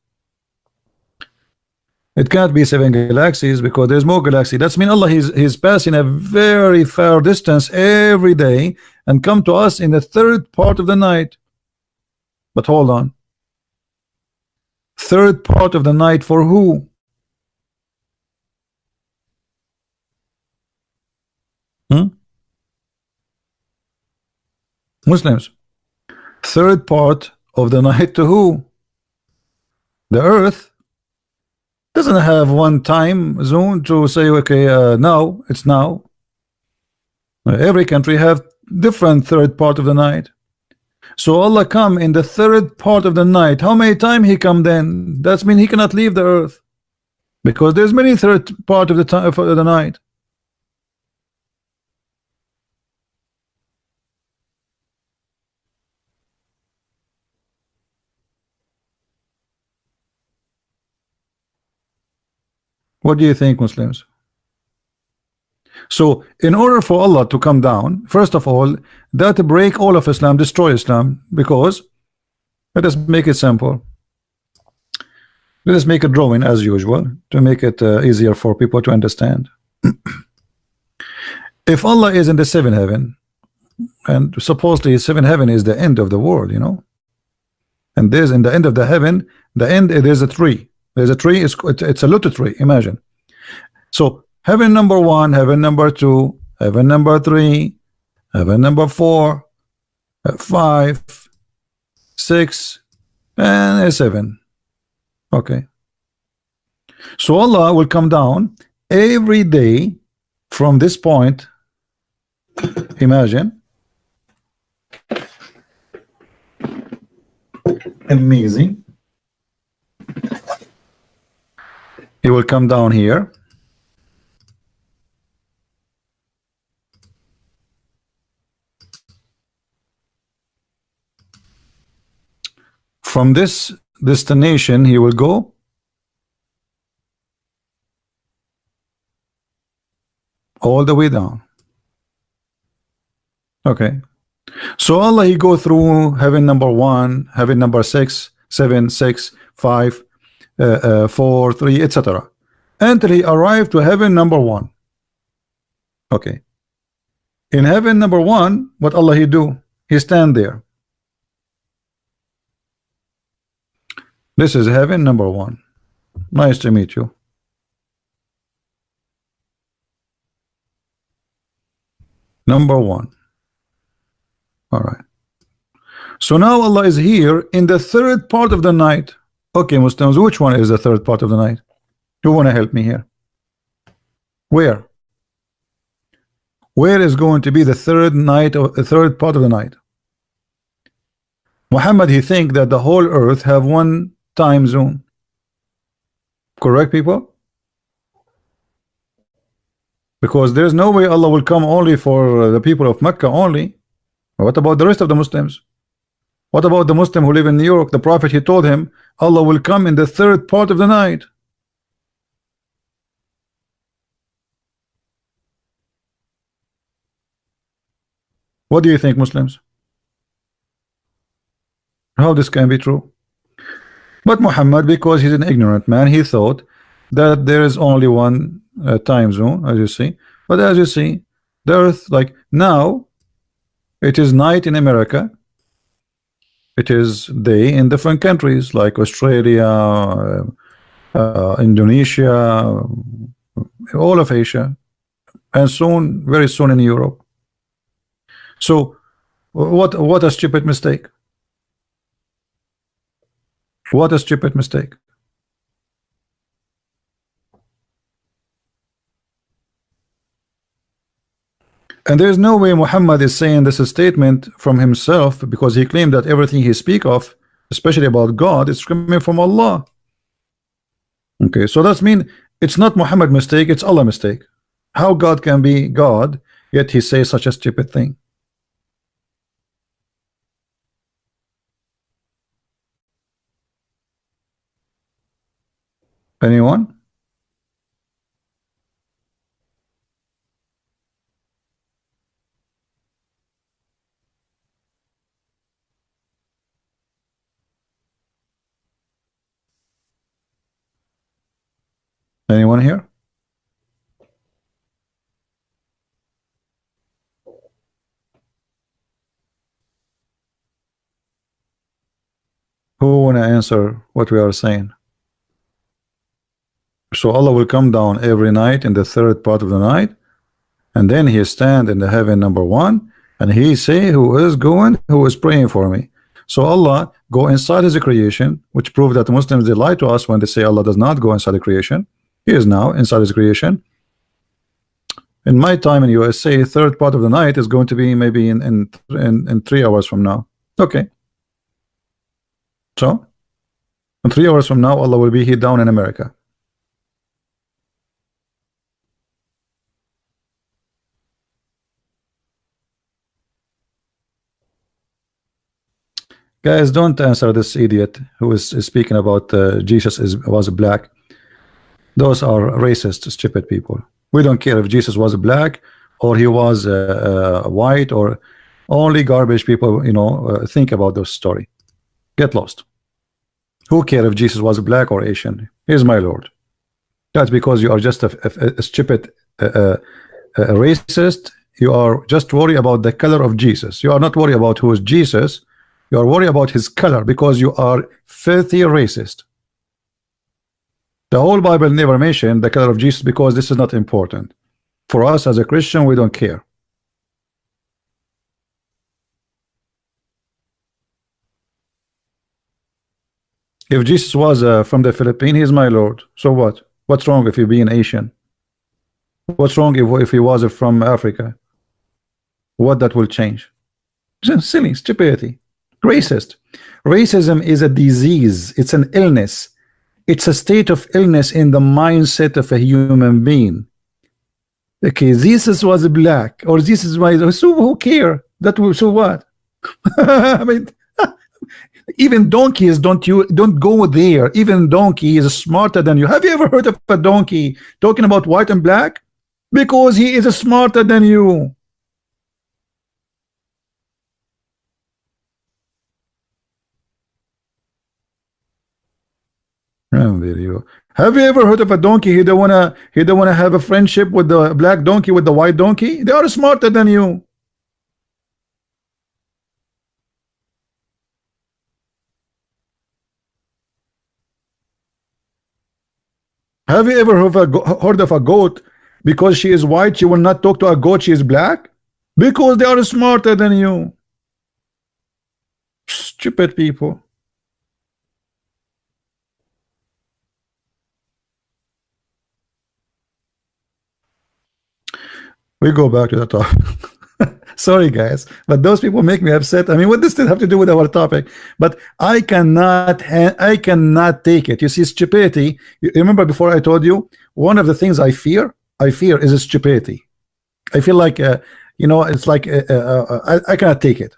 It can't be seven galaxies because there's more galaxy. That's mean Allah he's passing a very far distance every day and come to us in the third part of the night. But hold on, third part of the night for who? Hmm? Muslims. Third part of the night to who? The earth doesn't have one time zone to say okay, now it's now. Every country have different third part of the night. So Allah come in the third part of the night. How many time he come then? That's mean he cannot leave the earth, because there's many third part of the time for the night. What do you think, Muslims? So in order for Allah to come down, first of all, that break all of Islam, destroy Islam, because let us make it simple. Let us make a drawing as usual to make it easier for people to understand. If Allah is in the seventh heaven, and supposedly seventh heaven is the end of the world, you know, and there's in the end of the heaven, the end there's a tree. There's a tree. It's a little tree. Imagine. So heaven number one, heaven number two, heaven number three, heaven number four, 5, 6, and 7. Okay. So Allah will come down every day from this point. Imagine. Amazing. He will come down here. From this destination, he will go all the way down. Okay. So Allah he go through heaven number 1, heaven number 6, 7, 6, 5, 4, 3, etc. until he arrived to heaven number 1. Okay. In heaven number 1, what Allah he do? He stand there. This is heaven number 1. Nice to meet you. Number 1. All right. So now Allah is here in the third part of the night. Okay, Muslims, which one is the third part of the night? You want to help me here? Where? Where is going to be the third night or the third part of the night? Muhammad, he think that the whole earth have one time zone. Correct, people? Because there's no way Allah will come only for the people of Mecca only. What about the rest of the Muslims? What about the Muslim who live in New York? The Prophet, he told him Allah will come in the third part of the night. What do you think, Muslims? How this can be true? But Muhammad, because he's an ignorant man, he thought that there is only one time zone, as you see. But as you see, the earth, like now, it is night in America. It is day in different countries like Australia, Indonesia, all of Asia, and soon, very soon in Europe. So, what a stupid mistake! What a stupid mistake! And there is no way Muhammad is saying this statement from himself, because he claimed that everything he speak of, especially about God, is coming from Allah. Okay, so that's mean it's not Muhammad mistake, it's Allah mistake. How God can be God, yet he says such a stupid thing? Anyone? Anyone here? Who wanna answer what we are saying? So Allah will come down every night in the third part of the night, and then he stand in the heaven number one, and he say who is praying for me. So Allah go inside his creation, which prove that the Muslims, they lie to us when they say Allah does not go inside the creation. He is now inside his creation. In my time in USA, third part of the night is going to be maybe in 3 hours from now. Okay. So in 3 hours from now, Allah will be here down in America. Guys, don't answer this idiot who is speaking about Jesus was black. Those are racist, stupid people. We don't care if Jesus was black or he was white, or only garbage people, you know, think about this story. Get lost. Who cares if Jesus was black or Asian? He's my Lord. That's because you are just a stupid racist. You are just worried about the color of Jesus. You are not worried about who is Jesus. You are worried about his color because you are filthy racist. The whole Bible never mentioned the color of Jesus because this is not important. For us as a Christian, we don't care. If Jesus was from the Philippines, he's my Lord. So what? What's wrong if he be an Asian? What's wrong if he was from Africa? What that will change? It's silly stupidity. Racist. Racism is a disease. It's an illness. It's a state of illness in the mindset of a human being. Okay, Jesus was black, or this is why. So who care? That will, so what? I mean, even donkeys don't go there. Even donkey is smarter than you. Have you ever heard of a donkey talking about white and black? Because he is smarter than you. Video. Have you ever heard of a donkey? He don't wanna have a friendship with the black donkey with the white donkey. They are smarter than you. Have you ever heard of a goat? Because she is white, she will not talk to a goat. She is black. Because they are smarter than you. Stupid people. We go back to the topic. Sorry guys, but those people make me upset. I mean, what does this have to do with our topic? But I cannot take it. You see, stupidity. You remember before I told you, one of the things I fear is stupidity. I feel like you know, it's like I cannot take it.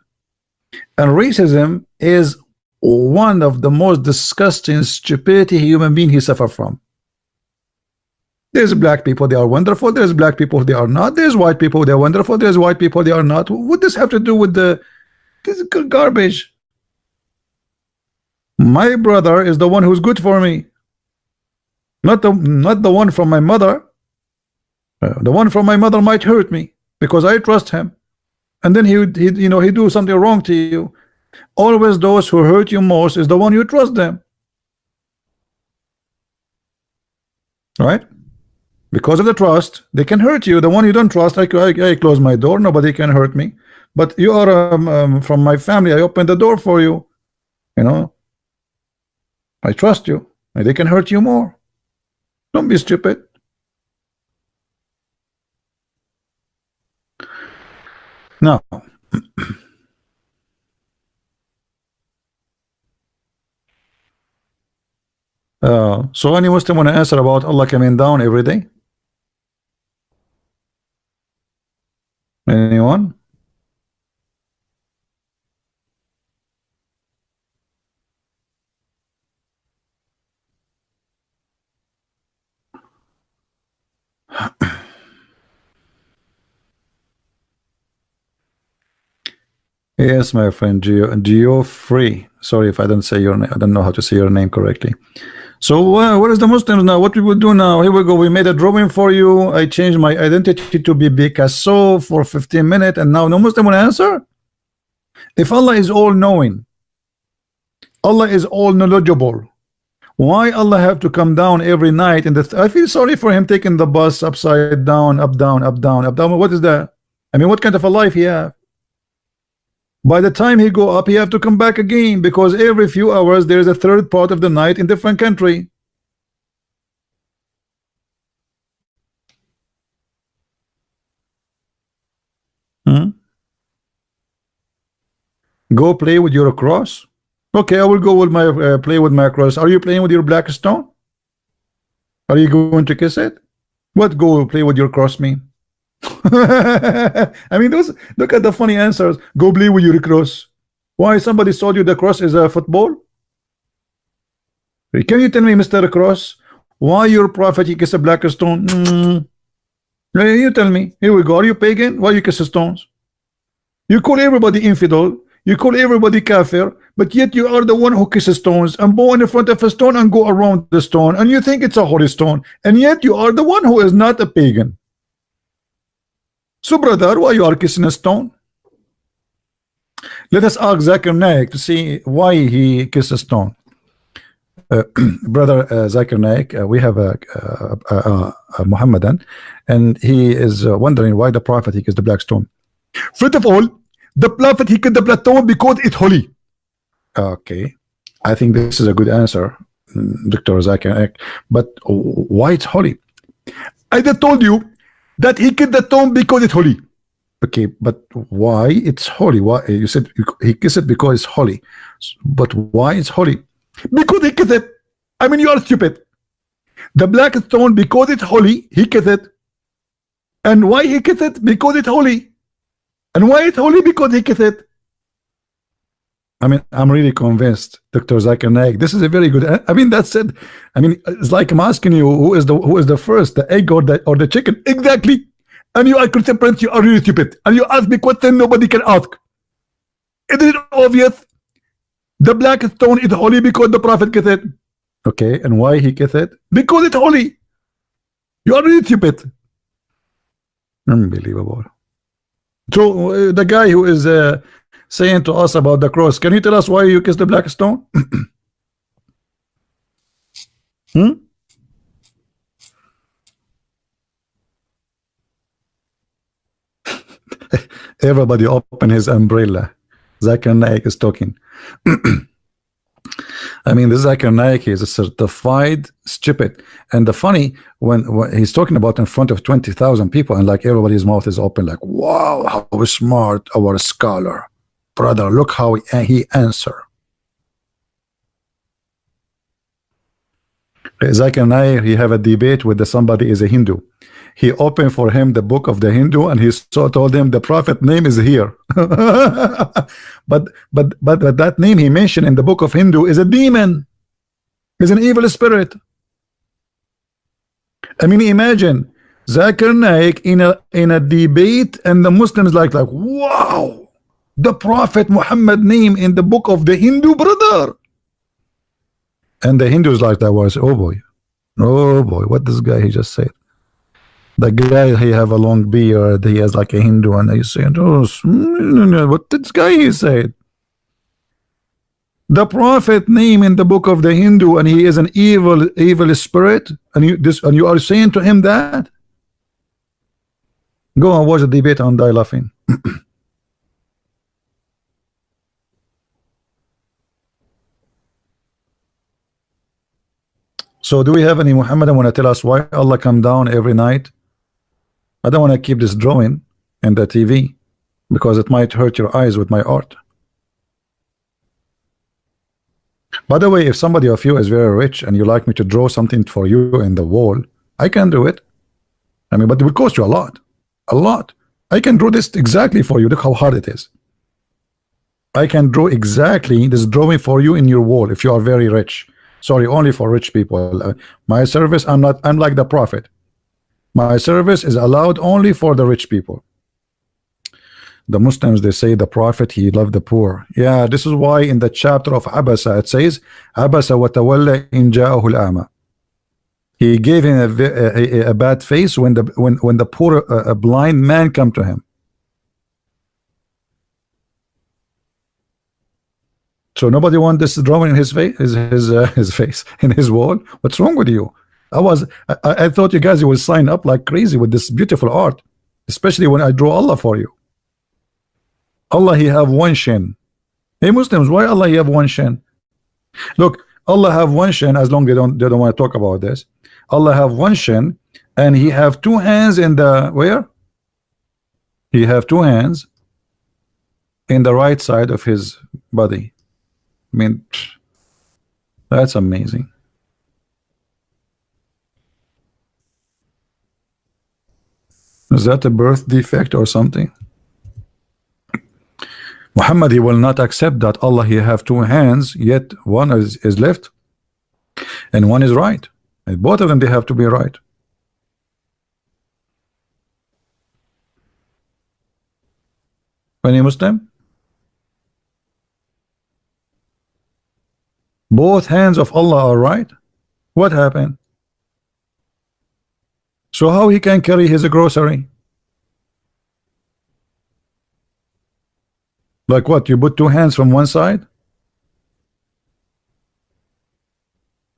And racism is one of the most disgusting stupidity human being he suffer from. There's black people, they are wonderful. There's black people, they are not. There's white people, they're wonderful. There's white people, they are not. What does this have to do with this garbage? My brother is the one who's good for me, not the one from my mother. The one from my mother might hurt me because I trust him, and then he you know, he do something wrong to you. Always those who hurt you most is the one you trust them, right? Because of the trust, they can hurt you. The one you don't trust, I close my door. Nobody can hurt me. But you are from my family. I open the door for you. You know, I trust you. And they can hurt you more. Don't be stupid. Now, so any Muslim want to answer about Allah coming down every day? Anyone? Yes, my friend Geo Free. Sorry if I don't say your name. I don't know how to say your name correctly. So what is the Muslims now? What we will do now? Here we go. We made a drawing for you. I changed my identity to be Picasso for 15 minutes, and now no Muslim will answer. If Allah is all knowing, Allah is all knowledgeable, why Allah have to come down every night? And I feel sorry for him taking the bus upside down, up down, up down, up down. What is that? I mean, what kind of a life he have? By the time he go up, he have to come back again, because every few hours there is a third part of the night in different country. Go play with your cross. Okay, I will go with my play with my cross. Are you playing with your black stone? Are you going to kiss it? What go play with your cross mean? I mean, those, look at the funny answers. Go play with your cross. Why? Somebody told you the cross is a football? Can you tell me, Mr. Cross, why your prophet he kiss a black stone? You tell me. Here we go. Are you pagan? Why you kiss stones? You call everybody infidel. You call everybody kafir, but yet you are the one who kisses stones and go in front of a stone and go around the stone, and you think it's a holy stone, and yet you are the one who is not a pagan. So brother, why you are kissing a stone? Let us ask Zakir Naik to see why he kissed a stone. Brother Zakir Naik, we have a Muhammadan, and he is wondering why the prophet he kissed the black stone. First of all, the prophet he kissed the black stone because it's holy. Okay, I think this is a good answer, Dr. Zakir Naik. But why it's holy? I just told you that he kissed the stone because it's holy. Okay, but why it's holy? Why you said he kissed it because it's holy? But why it's holy? Because he kissed it. I mean, you are stupid. The black stone, because it's holy, he kissed it. And why he kissed it? Because it's holy. And why it's holy? Because he kissed it. I mean, I'm really convinced, Dr. Zakir Naik. This is a very good. I mean, that's it. I mean, it's like I'm asking you, who is the first, the egg or the chicken? Exactly. And you are Christian Prince, you are really stupid. And you ask me question nobody can ask. It is obvious. The black stone is holy because the prophet kissed it. Okay, and why he kissed it? Because it's holy. You are really stupid. Unbelievable. So the guy who is saying to us about the cross, can you tell us why you kissed the black stone? Everybody open his umbrella. Zakir Naik is talking. I mean, this Zakir Naik is a certified stupid. And the funny, when he's talking about in front of 20,000 people, and like everybody's mouth is open, like, wow, how smart our scholar. Brother, look how he answer. Zakir Naik, he have a debate with somebody is a Hindu. He opened for him the book of the Hindu, and he told him the prophet name is here. but that name he mentioned in the book of Hindu is a demon, is an evil spirit. I mean, imagine Zakir Naik in a debate, and the Muslims like wow, the prophet Muhammad name in the book of the Hindu, brother. And the Hindus like that was, oh boy, what this guy he just said. The guy he have a long beard, he has like a Hindu, and he's saying, oh, what this guy he said? The prophet name in the book of the Hindu, and he is an evil spirit, and you are saying to him that? Go and watch the debate and die laughing. So do we have any Muhammadan want to tell us why Allah come down every night? I don't want to keep this drawing in the TV because it might hurt your eyes with my art. By the way, if somebody of you is very rich and you like me to draw something for you in the wall, I can do it. I mean, but it will cost you a lot. I can draw this exactly for you. Look how hard it is. I can draw exactly this drawing for you in your wall if you are very rich. Sorry, only for rich people. My service, I'm like the prophet. My service is allowed only for the rich people. The Muslims, they say the Prophet, he loved the poor. Yeah, this is why in the chapter of Abasa it says, Abasa wa tawalla in ja'ahu al-ama. He gave him a bad face when the poor a blind man come to him. So nobody want this drawing in his face, his face in his wall. What's wrong with you? I thought you guys will sign up like crazy with this beautiful art, especially when I draw Allah for you. Allah, he have one shin. Hey Muslims, why Allah he have one shin? Look, Allah have one shin. As long as they don't want to talk about this. Allah have one shin, and he have two hands in the where? He have two hands in the right side of his body. I mean, that's amazing. Is that a birth defect or something? Muhammad, he will not accept that Allah he have two hands, yet one is left and one is right. And both of them, they have to be right. Any Muslim? Both hands of Allah are right. What happened? So how he can carry his grocery? Like what? You put two hands from one side?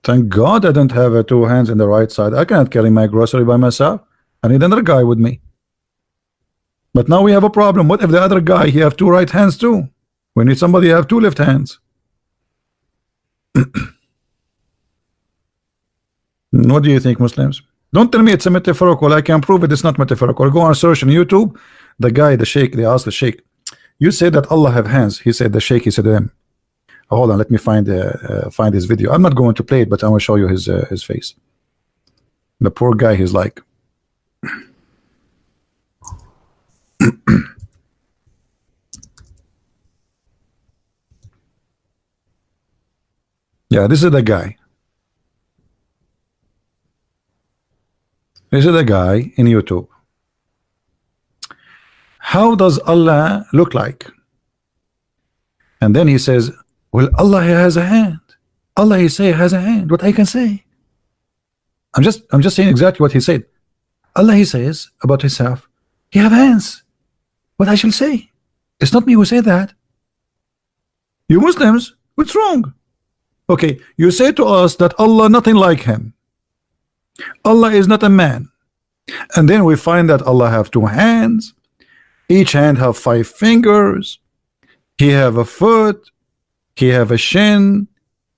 Thank God I don't have two hands in the right side. I cannot carry my grocery by myself. I need another guy with me. But now we have a problem. What if the other guy, he have two right hands too? We need somebody have two left hands. What do you think, Muslims? Don't tell me it's a metaphorical. I can prove it's not metaphorical. Go on search on YouTube. The guy, the sheikh, they asked the sheikh, you said that Allah have hands. He said, the sheikh, he said to him, hold on, let me find his video. I'm not going to play it, but I'm going to show you his face. The poor guy, he's like, yeah, this is the guy. This is the guy in YouTube. How does Allah look like? And then he says, well, Allah has a hand. Allah, he say, has a hand. What I can say? I'm just saying exactly what he said. Allah, he says about himself, he have hands. What I shall say? It's not me who say that. You Muslims, what's wrong? Okay, you say to us that Allah nothing like him. Allah is not a man. And then we find that Allah have two hands. Each hand have 5 fingers. He have a foot. He have a shin.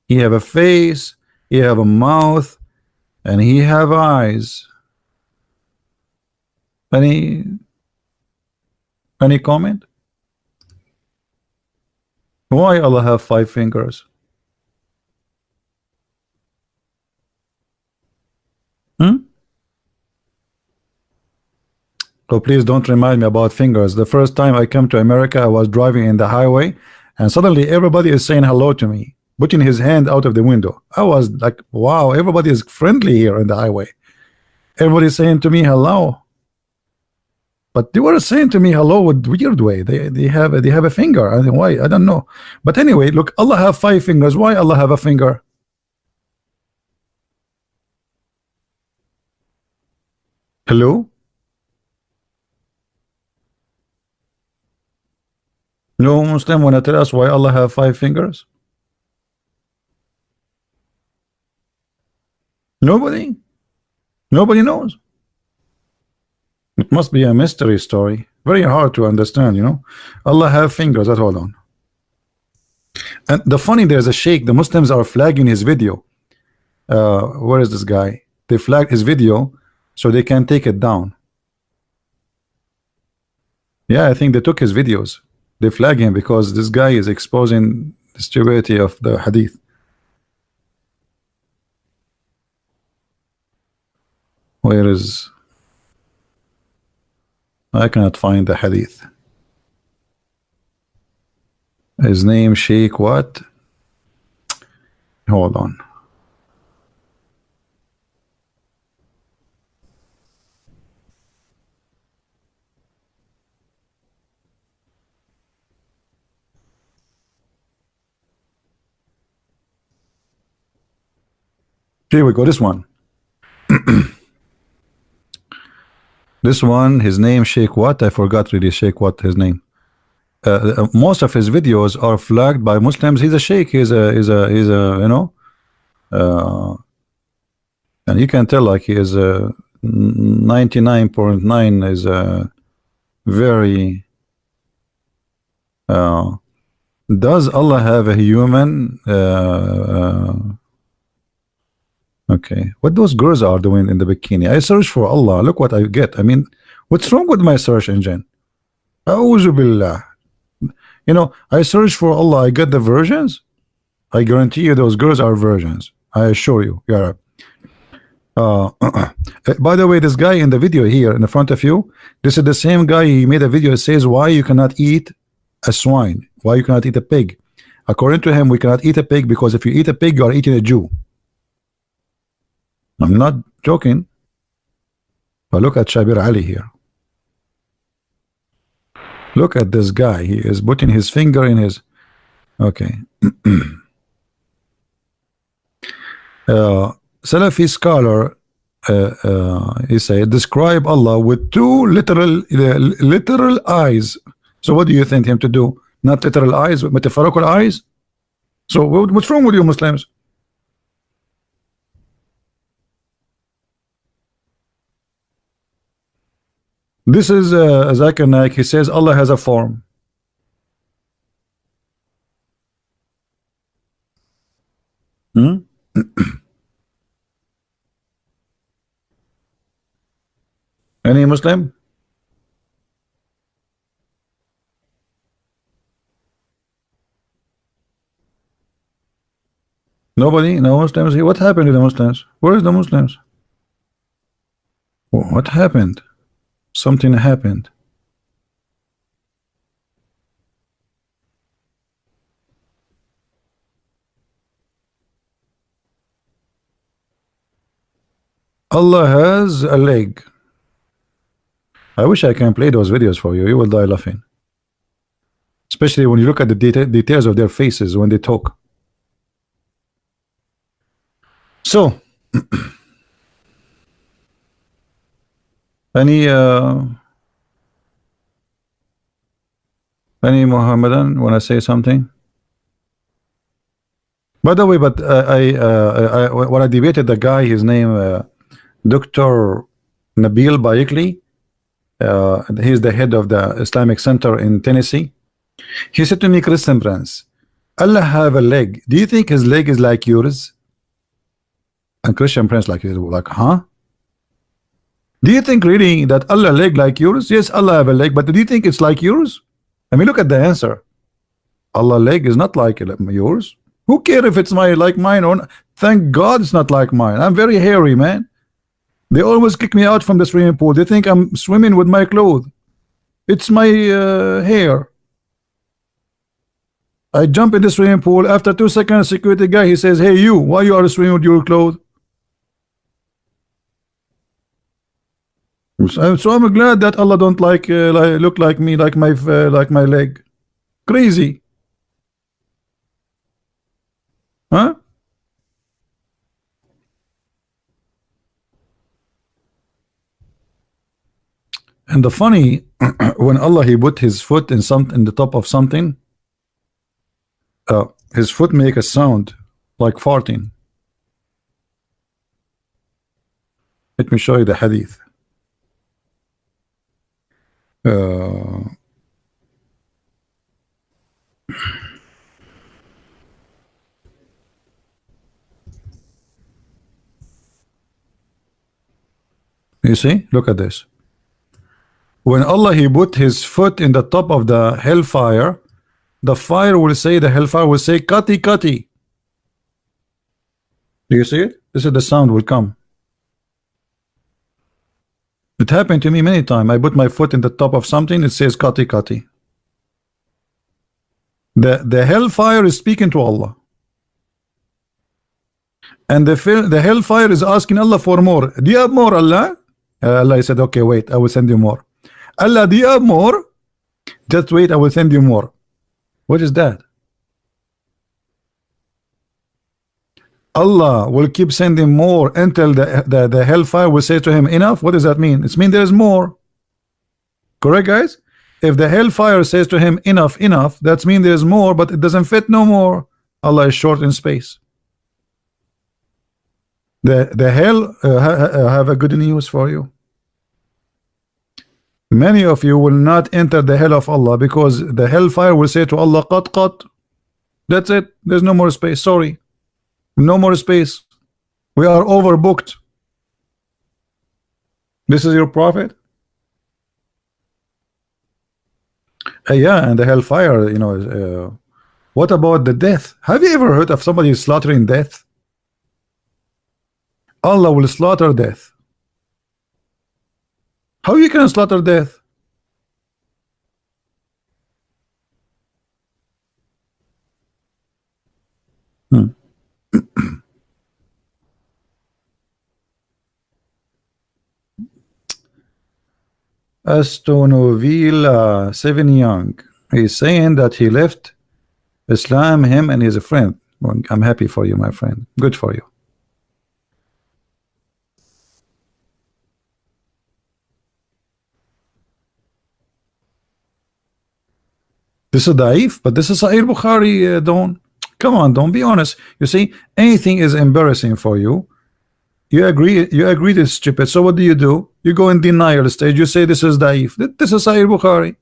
He have a face. He have a mouth. And he have eyes. Any comment? Why Allah have 5 fingers? So please don't remind me about fingers. The first time I came to America, I was driving in the highway, and suddenly everybody is saying hello to me, putting his hand out of the window. I was like, wow, everybody is friendly here in the highway. Everybody's saying to me hello. But they were saying to me hello with weird way. They have a finger. I think why? I don't know. But anyway, look, Allah have 5 fingers. Why Allah have a finger? Hello? No Muslim wanna tell us why Allah have 5 fingers? Nobody? Nobody knows. It must be a mystery story. Very hard to understand, you know. Allah have fingers. Hold on. And the funny, there's a sheikh. The Muslims are flagging his video. Where is this guy? They flagged his video so they can take it down. Yeah, I think they took his videos. They flag him because this guy is exposing the stupidity of the hadith. Where is? I cannot find the hadith. His name Sheikh what? Hold on. Here we go. This one. This one, his name Sheikh what? I forgot really Sheikh what his name. Most of his videos are flagged by Muslims. He's a sheikh. He's a you know, and you can tell like he is 99.9 is very. Does Allah have a human? Okay, what those girls are doing in the bikini? I search for Allah. Look what I get. I mean, what's wrong with my search engine? A'udhu billah. You know, I search for Allah. I get the versions. I guarantee you, those girls are virgins. I assure you. Yeah. By the way, this guy in the video here in the front of you, this is the same guy. He made a video that says why you cannot eat a swine, why you cannot eat a pig. According to him, we cannot eat a pig because if you eat a pig, you are eating a Jew. I'm not joking. But look at Shabir Ali here. Look at this guy. He is putting his finger in his. Okay. Salafi scholar, he said, describe Allah with two literal eyes. So what do you think him to do? Not literal eyes, but metaphorical eyes? So what's wrong with you Muslims? This is Zakir Naik. He says Allah has a form. Any Muslim? Nobody? No Muslims? What happened to the Muslims? Where is the Muslims? What happened? Something happened. Allah has a leg. I wish I can play those videos for you. You will die laughing. Especially when you look at the details of their faces when they talk. So, any Muhammadan want to say something? By the way, but when I debated the guy, his name Dr. Nabil Bayekli, he's the head of the Islamic Center in Tennessee. He said to me, Christian Prince, Allah have a leg. Do you think his leg is like yours? And Christian Prince like huh? Do you think really that Allah leg like yours? Yes, Allah have a leg, but do you think it's like yours? I mean, look at the answer. Allah leg is not like yours. Who cares if it's like mine or not? Thank God it's not like mine. I'm very hairy, man. They always kick me out from the swimming pool. They think I'm swimming with my clothes. It's my hair. I jump in the swimming pool. After 2 seconds, security guy, he says, hey, you, why you are swimming with your clothes? So I'm glad that Allah don't like look like me, like my leg. Crazy, huh? And the funny, when Allah he put his foot in the top of something, his foot make a sound like farting. Let me show you the hadith. You see, look at this. When Allah he put his foot in the top of the hellfire, the fire will say, the hellfire will say, Kati Kati. Do you see it? This is the sound will come. It happened to me many times. I put my foot in the top of something, it says Kati Kati. The hellfire is speaking to Allah. And the hellfire is asking Allah for more. Do you have more, Allah? Allah said, okay, wait, I will send you more. Allah, do you have more? Just wait, I will send you more. What is that? Allah will keep sending more until the hellfire will say to him, enough. What does that mean? It means there is more. Correct, guys? If the hellfire says to him, enough, enough, that means there's more, but it doesn't fit no more. Allah is short in space. The hell have a good news for you. Many of you will not enter the hell of Allah because the hellfire will say to Allah, qat qat. That's it. There's no more space. Sorry. No more space. We are overbooked. This is your prophet? Yeah, and the hellfire, you know. What about the death? Have you ever heard of somebody slaughtering death? Allah will slaughter death. How you can slaughter death? Astonoville 7 Young. He's saying that he left Islam, him and his friend. Well, I'm happy for you, my friend. Good for you. This is daif, but this is Sahih Bukhari. Don't come on, don't be honest. You see, anything is embarrassing for you. You agree this is stupid. So what do? You go in denial stage. You say this is daif. This is Sahih Bukhari.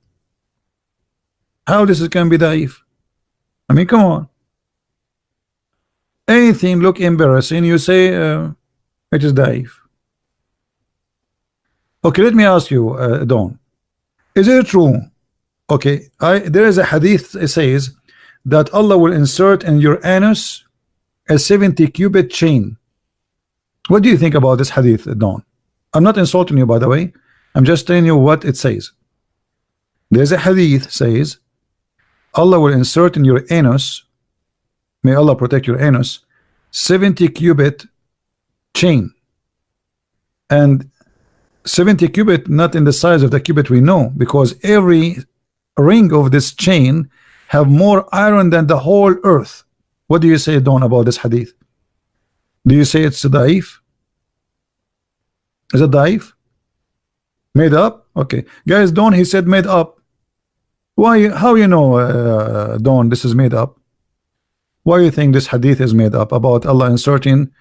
How this can be daif? I mean, come on. Anything look embarrassing, you say it is daif. Okay, let me ask you, Don. Is it true? Okay, there is a hadith that says that Allah will insert in your anus a 70 cubit chain. What do you think about this hadith, Don? I'm not insulting you, by the way. I'm just telling you what it says. There's a hadith says Allah will insert in your anus, may Allah protect your anus, 70 cubit chain. And 70 cubit not in the size of the cubit we know, because every ring of this chain have more iron than the whole earth. What do you say, Don, about this hadith? Do you say it's daif? Is it daif? Made up? Okay, guys, Don, he said made up. Why? How you know, Don, this is made up? Why you think this hadith is made up about Allah inserting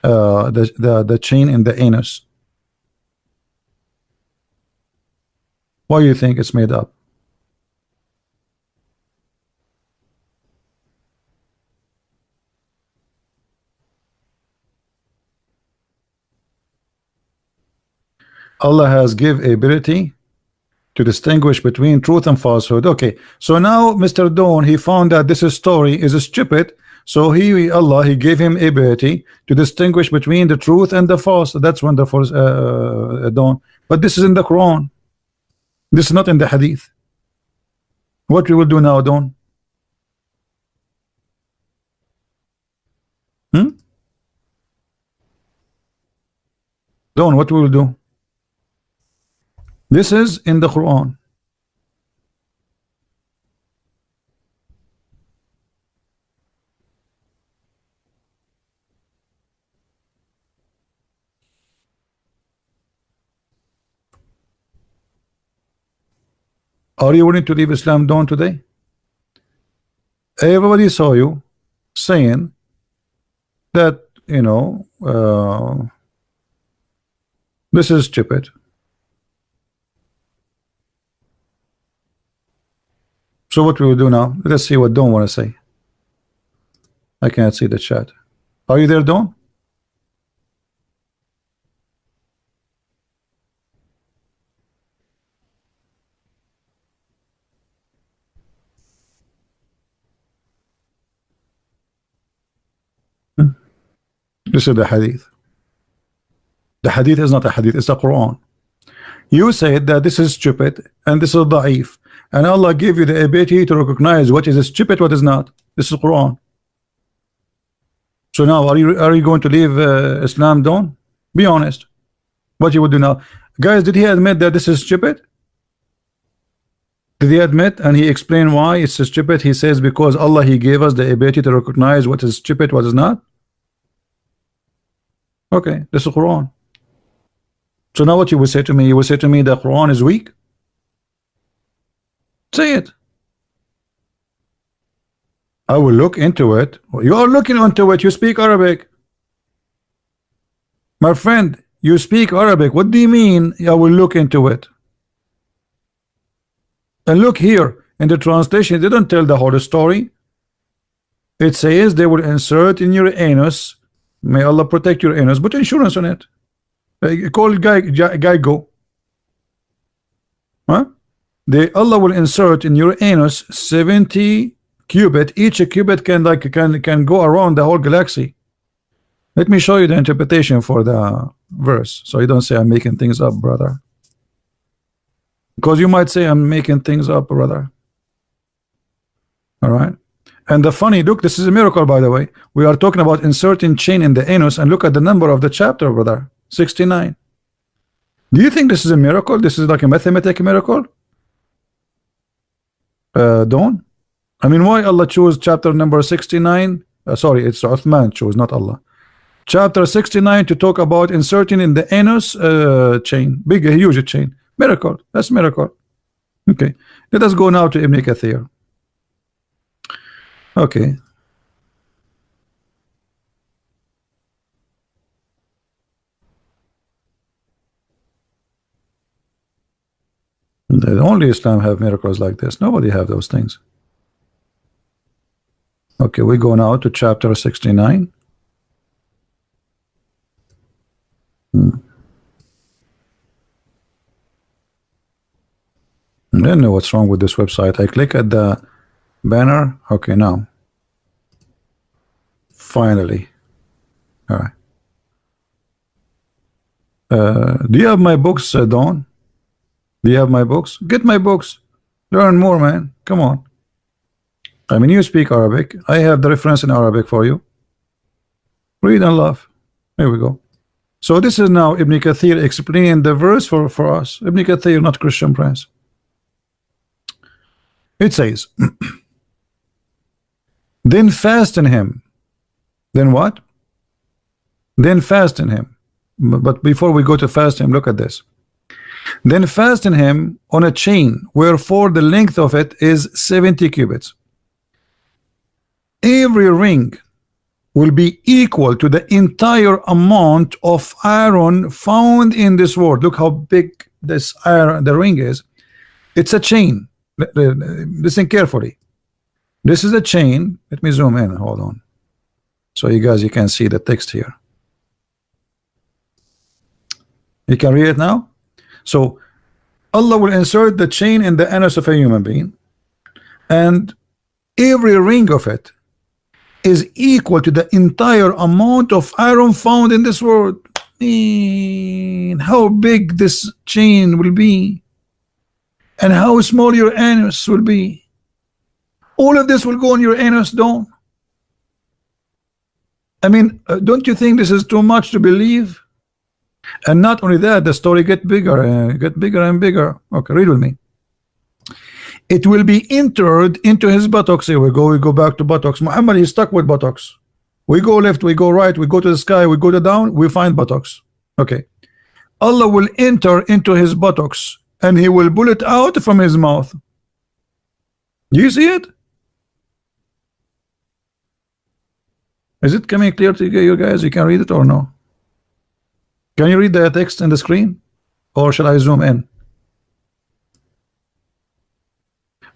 the chain in the anus? Why you think it's made up? Allah has give ability to distinguish between truth and falsehood. Okay, so now Mr. Dawn, he found that this story is stupid, so Allah he gave him ability to distinguish between the truth and the false. That's wonderful, Dawn. But this is in the Quran. This is not in the hadith. What we will do now, Dawn? Dawn, what we will do? This is in the Quran. Are you willing to leave Islam, Dawn, today? Everybody saw you saying that, you know, this is stupid. So what we will do now? Let's see what Dawn want to say. I can't see the chat. Are you there, Dawn? This is the hadith. The hadith is not a hadith, it's the Quran. You said that this is stupid and this is da'if, and Allah gave you the ability to recognize what is stupid, what is not. This is Quran. So now are you going to leave Islam, Dawn? Be honest. What you would do now? Guys, did he admit that this is stupid? Did he admit and he explained why it's stupid? He says because Allah he gave us the ability to recognize what is stupid, what is not. Okay, this is Quran. So now what you will say to me? You will say to me the Quran is weak? Say it. I will look into it. You are looking into it. You speak Arabic. My friend, you speak Arabic. What do you mean I will look into it? And look here in the translation, they don't tell the whole story. It says they will insert in your anus. May Allah protect your anus. Put insurance on it. Call Geico. Huh? Allah will insert in your anus 70 cubit. Each cubit can go around the whole galaxy. Let me show you the interpretation for the verse, so you don't say I'm making things up, brother. Because you might say I'm making things up, brother. All right. And the funny, look, this is a miracle, by the way. We are talking about inserting chain in the anus, and look at the number of the chapter, brother. 69. Do you think this is a miracle? This is like a mathematical miracle? Don't. I mean, why Allah chose chapter number 69? Sorry, it's Uthman chose, not Allah. Chapter 69 to talk about inserting in the anus chain, big, huge chain. Miracle. That's miracle. Okay. Let us go now to Ibn Kathir. Okay. The only Islam have miracles like this. Nobody have those things. Okay, we go now to chapter 69. I don't know what's wrong with this website. I click at the banner. Okay, now. Finally. All right. Do you have my books, Dawn? Do you have my books? Get my books. Learn more, man. Come on. I mean, you speak Arabic. I have the reference in Arabic for you. Read and laugh. Here we go. So this is now Ibn Kathir explaining the verse for us. Ibn Kathir, not Christian Prince. It says, then fasten him. Then what? Then fasten him. But before we go to fasten him, look at this. Then fasten him on a chain, wherefore the length of it is 70 cubits. Every ring will be equal to the entire amount of iron found in this world. Look how big this iron, the ring is. It's a chain. Listen carefully. This is a chain. Let me zoom in. Hold on. So you can see the text here. You can read it now. So Allah will insert the chain in the anus of a human being, and every ring of it is equal to the entire amount of iron found in this world. Man, how big this chain will be, and how small your anus will be. All of this will go in your anus, don't? I mean, don't you think this is too much to believe? And not only that, the story get bigger and bigger. Okay, read with me. It will be entered into his buttocks. Here we go back to buttocks. Muhammad is stuck with buttocks. We go left, we go right, we go to the sky, we go to down, we find buttocks. Okay. Allah will enter into his buttocks, and he will pull it out from his mouth. Do you see it? Is it coming clear to you guys? You can read it or no? Can you read the text in the screen, or shall I zoom in?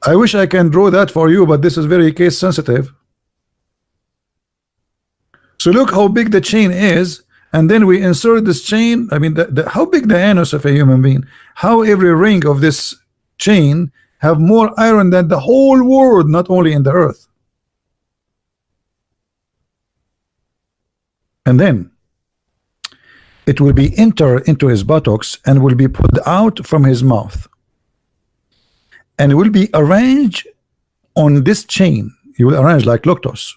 I wish I can draw that for you, but this is very case sensitive. So look how big the chain is, and then we insert this chain. I mean, how big the anus of a human being? How every ring of this chain have more iron than the whole world, not only in the earth. And then it will be entered into his buttocks and will be pulled out from his mouth, and it will be arranged on this chain. You will arrange like Loctos.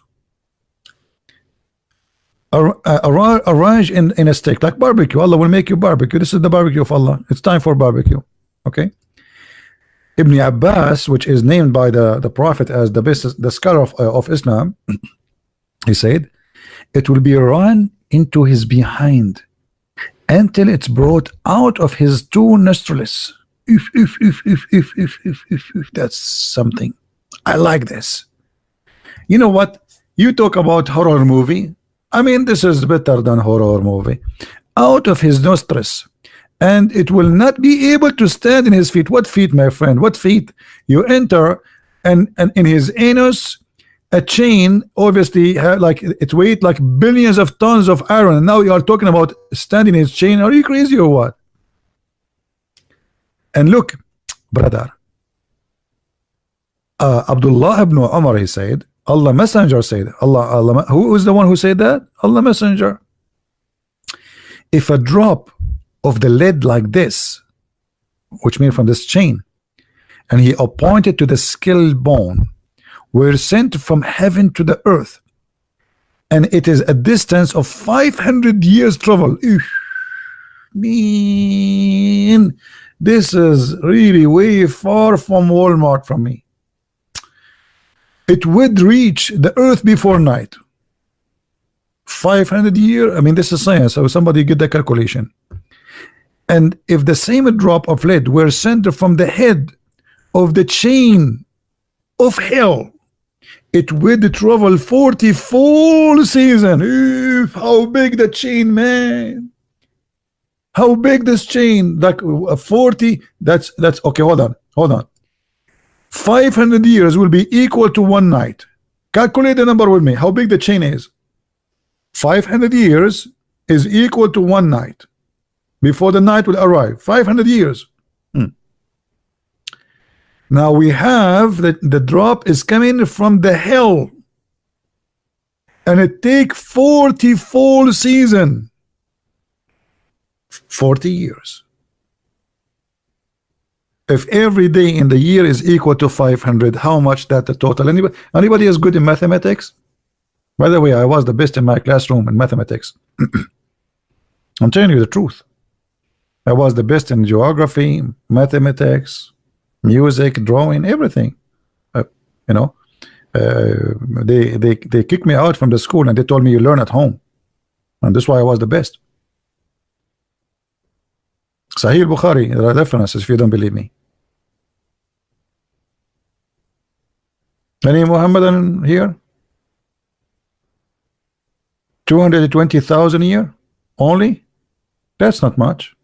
Arrange in a stick like barbecue. Allah will make you barbecue. This is the barbecue of Allah. It's time for barbecue. Okay. Ibn Abbas, which is named by the Prophet as the scholar of Islam, he said, it will be run into his behind until it's brought out of his two nostrils. If that's something. I like this. You know what? You talk about horror movie. I mean, this is better than horror movie. Out of his nostrils, and it will not be able to stand in his feet. What feet, my friend? What feet? You enter, and in his anus, a chain, obviously, like it weight like billions of tons of iron. And now you are talking about standing his chain. Are you crazy or what? And look, brother, Abdullah ibn Umar, he said, Allah Messenger said, Allah, who is the one who said that? Allah Messenger. If a drop of the lead like this, which means from this chain, and he appointed to the skull bone, were sent from heaven to the earth, and it is a distance of 500 years travel. Man, this is really way far from Walmart from me. It would reach the earth before night. 500 years. I mean, this is science, so somebody get the calculation. And if the same drop of lead were sent from the head of the chain of hell, it would travel 40 full season. How big the chain, man? How big this chain? Like 40. That's okay. Hold on. 500 years will be equal to one night. Calculate the number with me. How big the chain is? 500 years is equal to one night before the night will arrive. 500 years. Now we have that the drop is coming from the hell, and it take 40 full season. 40 years. If every day in the year is equal to 500, how much that the total? Anybody is good in mathematics? By the way, I was the best in my classroom in mathematics. I'm telling you the truth. I was the best in geography, mathematics, music, drawing, everything. You know, they kicked me out from the school and they told me you learn at home, and that's why I was the best. Sahih Bukhari, there are references if you don't believe me. Any Muhammadan here? 220,000 a year only? That's not much.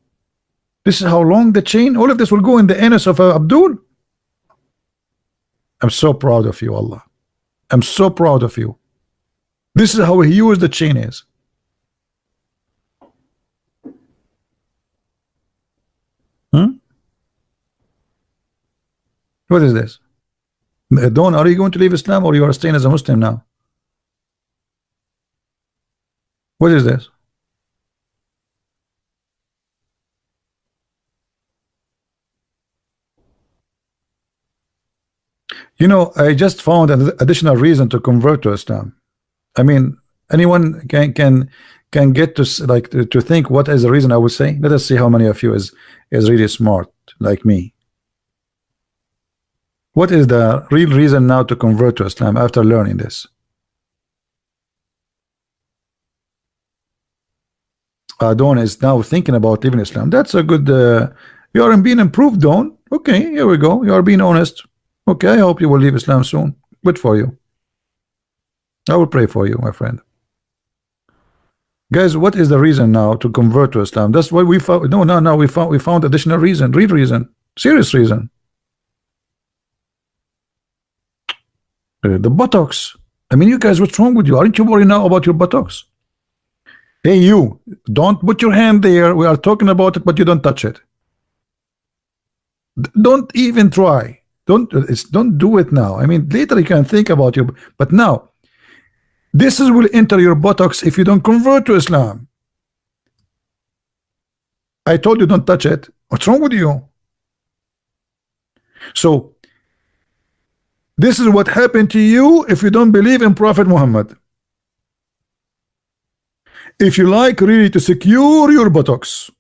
This is how long the chain, all of this will go in the anus of Abdul. I'm so proud of you, Allah. I'm so proud of you. This is how huge the chain is. What is this? Don, are you going to leave Islam or you are staying as a Muslim now? What is this? You know, I just found an additional reason to convert to Islam. I mean, anyone can get to like to think what is the reason I would say. Let us see how many of you is really smart like me. What is the real reason now to convert to Islam after learning this? Dawn is now thinking about leaving Islam. That's a good. You are being improved, Dawn. Okay, here we go. You are being honest. Okay, I hope you will leave Islam soon. Good for you. I will pray for you, my friend. Guys, what is the reason now to convert to Islam? That's why we found. No. We found additional reason. Real reason. Serious reason. The buttocks. I mean, you guys, what's wrong with you? Aren't you worried now about your buttocks? Hey, you, don't put your hand there. We are talking about it, but you don't touch it. Don't even try. Don't do it now. I mean, later you can think about you, but now this will enter your buttocks if you don't convert to Islam. I told you don't touch it. What's wrong with you? So this is what happened to you if you don't believe in Prophet Muhammad. If you like really to secure your buttocks,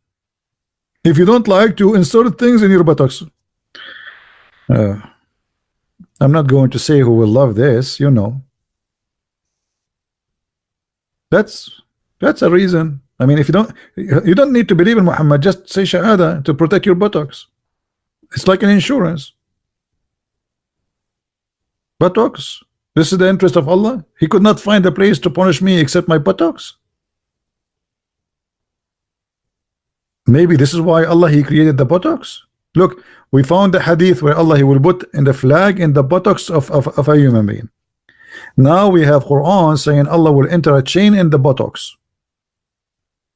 if you don't like to insert things in your buttocks, I'm not going to say who will love this, you know. That's That's a reason. I mean, if you don't need to believe in Muhammad, just say Shahada to protect your buttocks. It's like an insurance. Buttocks. This is the interest of Allah. He could not find a place to punish me except my buttocks. Maybe this is why Allah He created the buttocks. Look, we found the hadith where Allah He will put in the flag in the buttocks of a human being. Now we have Quran saying Allah will enter a chain in the buttocks.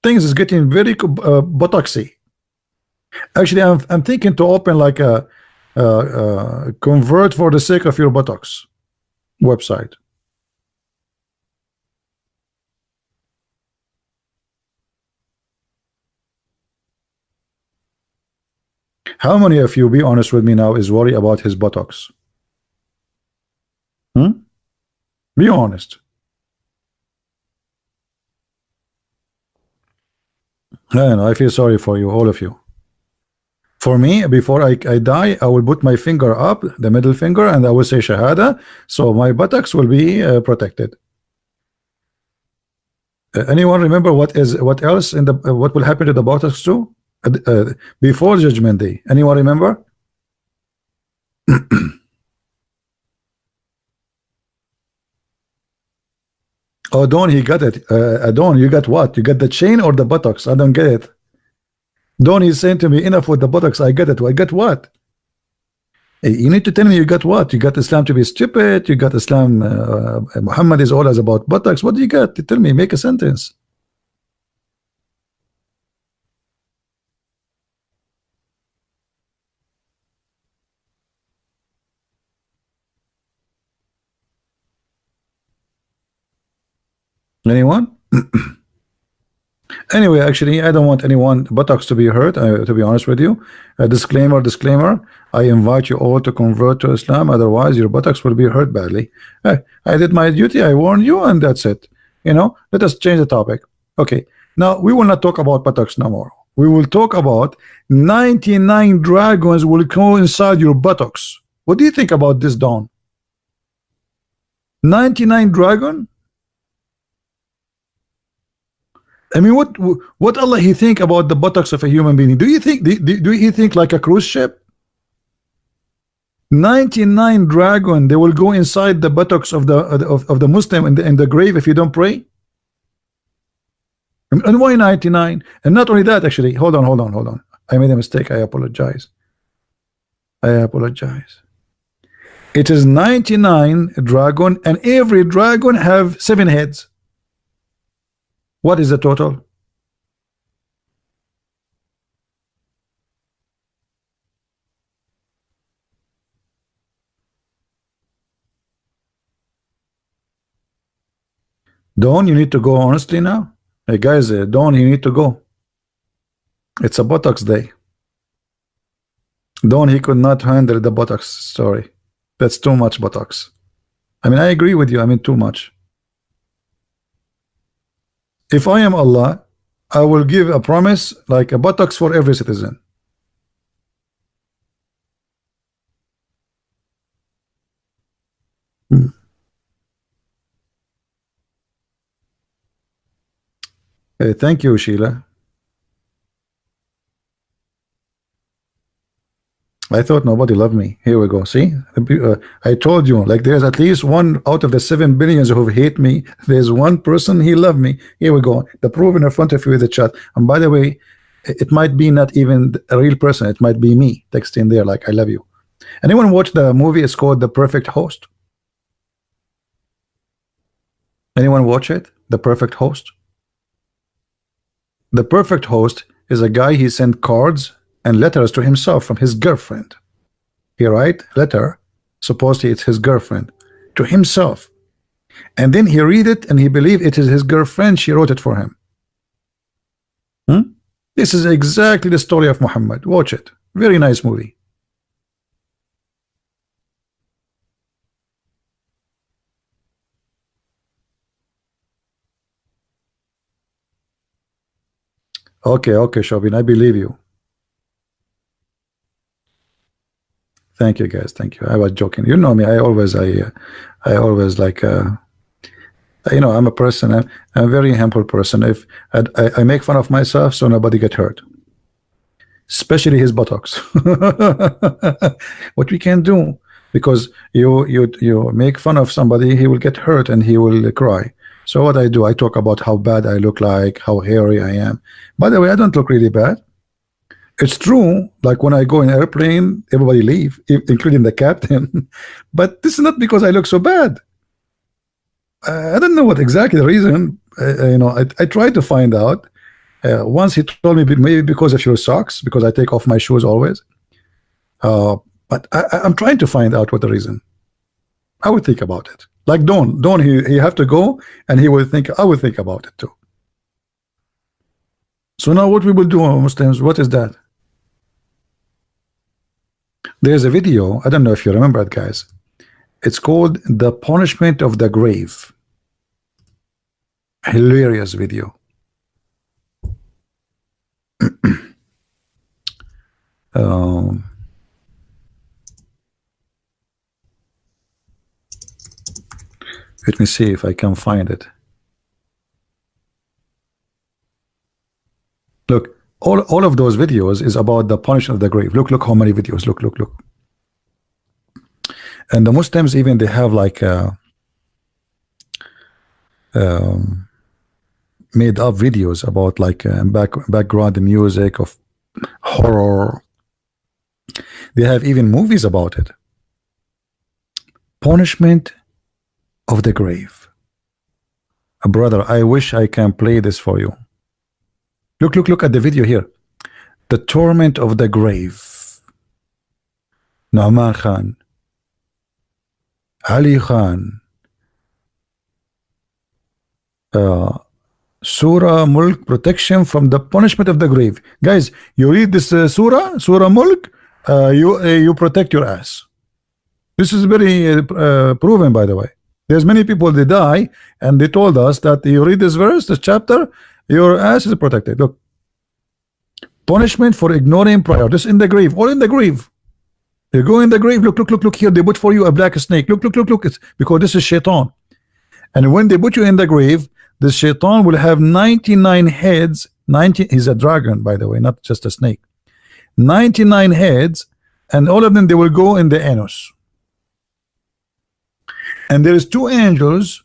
Things is getting very buttocksy. Actually, I'm thinking to open like a convert for the sake of your buttocks website. How many of you, be honest with me now, is worried about his buttocks? Be honest. And I feel sorry for you, all of you. For me, before I die, I will put my finger up, the middle finger, and I will say Shahada, so my buttocks will be protected. Anyone remember what else in the what will happen to the buttocks too before Judgment Day? Anyone remember? Oh, Don, he got it. Don, you got what? You got the chain or the buttocks? I don't get it. Don is saying to me, enough with the buttocks. I get it. I got what? You need to tell me you got what? You got Islam to be stupid. You got Islam. Muhammad is always about buttocks. What do you got? Tell me. Make a sentence. Anyone? Anyway, actually, I don't want anyone buttocks to be hurt. To be honest with you, disclaimer. I invite you all to convert to Islam. Otherwise, your buttocks will be hurt badly. I did my duty. I warned you, and that's it. You know, let us change the topic. Okay. Now we will not talk about buttocks no more. We will talk about 99 dragons will go inside your buttocks. What do you think about this, Dawn? 99 dragon? I mean, what Allah He think about the buttocks of a human being? Do you think do He think like a cruise ship? 99 dragon, they will go inside the buttocks of the Muslim in the grave if you don't pray. And why 99? And not only that, actually, hold on. I made a mistake. I apologize. It is 99 dragon, and every dragon have 7 heads. What is the total? Dawn, you need to go honestly now. Hey guys, Dawn, you need to go. It's a buttocks day. Dawn, he could not handle the buttocks story. That's too much buttocks. I mean, I agree with you. I mean, too much. If I am Allah, I will give a promise like a buttocks for every citizen. Thank you, Sheila. I thought nobody loved me. Here we go. See, I told you, like there's at least one out of the 7 billions who hate me. There's one person he loved me. Here we go. The proof in front of you in the chat. And by the way, it might be not even a real person. It might be me texting there like I love you. Anyone watch the movie? It's called The Perfect Host. Anyone watch it? The Perfect Host. The Perfect Host is a guy, he sent cards and letters to himself from his girlfriend. He write letter, supposedly it's his girlfriend, to himself, and then he read it and he believed it is his girlfriend. She wrote it for him. This is exactly the story of Muhammad. Watch it. Very nice movie. Okay, Shobin, I believe you. Thank you, guys. Thank you. I was joking. You know me. I always like You know, I'm a person. I'm a very humble person. If I make fun of myself, so nobody get hurt, especially his buttocks. What we can do, because you make fun of somebody, he will get hurt and he will cry. So what I do, I talk about how bad I look like, how hairy I am. By the way, I don't look really bad. It's true, like when I go in an airplane, everybody leave, including the captain. But this is not because I look so bad. I don't know what exactly the reason. You know, I tried to find out. Once he told me maybe because of your socks, because I take off my shoes always. But I'm trying to find out what the reason. I would think about it. Like Don, he have to go, and he will think. I will think about it too. So now what we will do, Muslims? What is that? There's a video. I don't know if you remember it, guys. It's called "The Punishment of the Grave." Hilarious video. Let me see if I can find it. Look, all of those videos is about the punishment of the grave. Look how many videos. Look. And the Muslims even they have like made up videos about like background music of horror. They have even movies about it. Punishment of the grave. Brother, I wish I can play this for you. Look at the video here. The torment of the grave. Nu'man Khan, Ali Khan, Surah Mulk, protection from the punishment of the grave. Guys, you read this Surah Mulk, you protect your ass. This is very proven, by the way. There's many people they die, and they told us that you read this verse, this chapter, your ass is protected. Look, punishment for ignoring prayer. This in the grave, all in the grave. You go in the grave. Look here. They put for you a black snake. Look. It's because this is shaitan. And when they put you in the grave, the shaitan will have 99 heads. 90. He's a dragon, by the way, not just a snake. 99 heads, and all of them they will go in the anus. And there is two angels.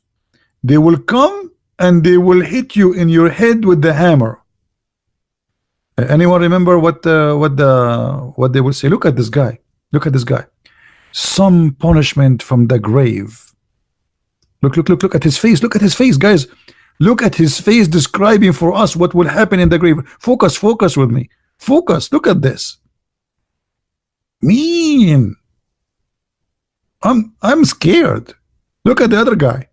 They will come and they will hit you in your head with the hammer. Anyone remember what they will say? Look at this guy. Look at this guy. Some punishment from the grave. Look at his face. Look at his face, guys. Look at his face describing for us what will happen in the grave. Focus with me. Focus. Look at this. Mean. I'm scared. Look at the other guy.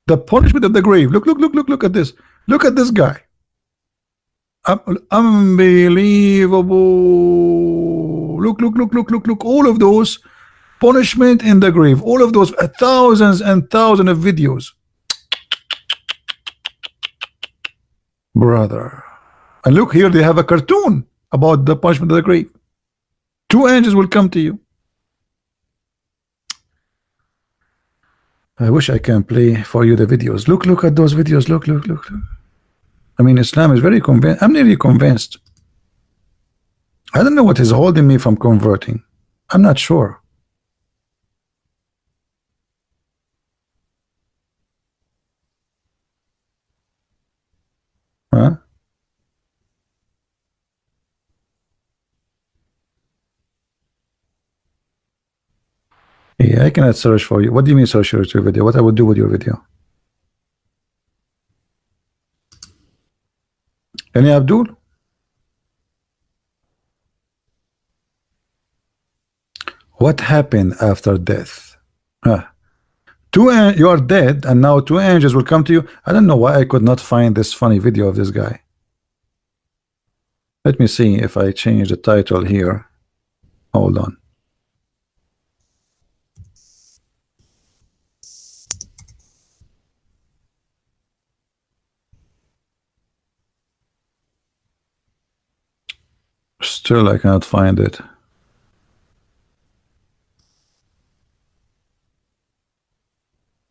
The punishment of the grave. Look at this. Look at this guy. Unbelievable. Look. All of those punishment in the grave. All of those thousands and thousands of videos. Brother. And look here, they have a cartoon about the punishment of the grave. Two angels will come to you. I wish I can play for you the videos. Look at those videos. Look. I mean, Islam is very convinced. I'm nearly convinced. I don't know what is holding me from converting. I'm not sure. Huh? Yeah, I cannot search for you. What do you mean search your video? What I would do with your video? Any Abdul? What happened after death? You are dead, and now two angels will come to you. I don't know why I could not find this funny video of this guy. Let me see if I change the title here. Hold on. Still, I cannot find it.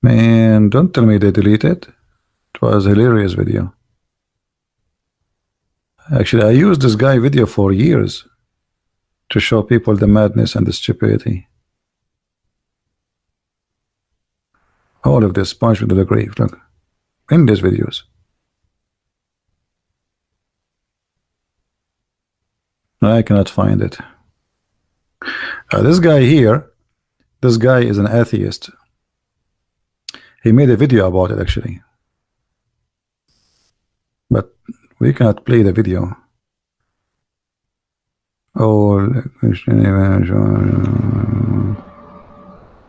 Man. And don't tell me they deleted. It was a hilarious video. Actually, I used this guy video for years to show people the madness and the stupidity. All of this punishment to the grave. Look, in these videos. I cannot find it. This guy here, this guy is an atheist. He made a video about it actually, but we cannot play the video. Oh,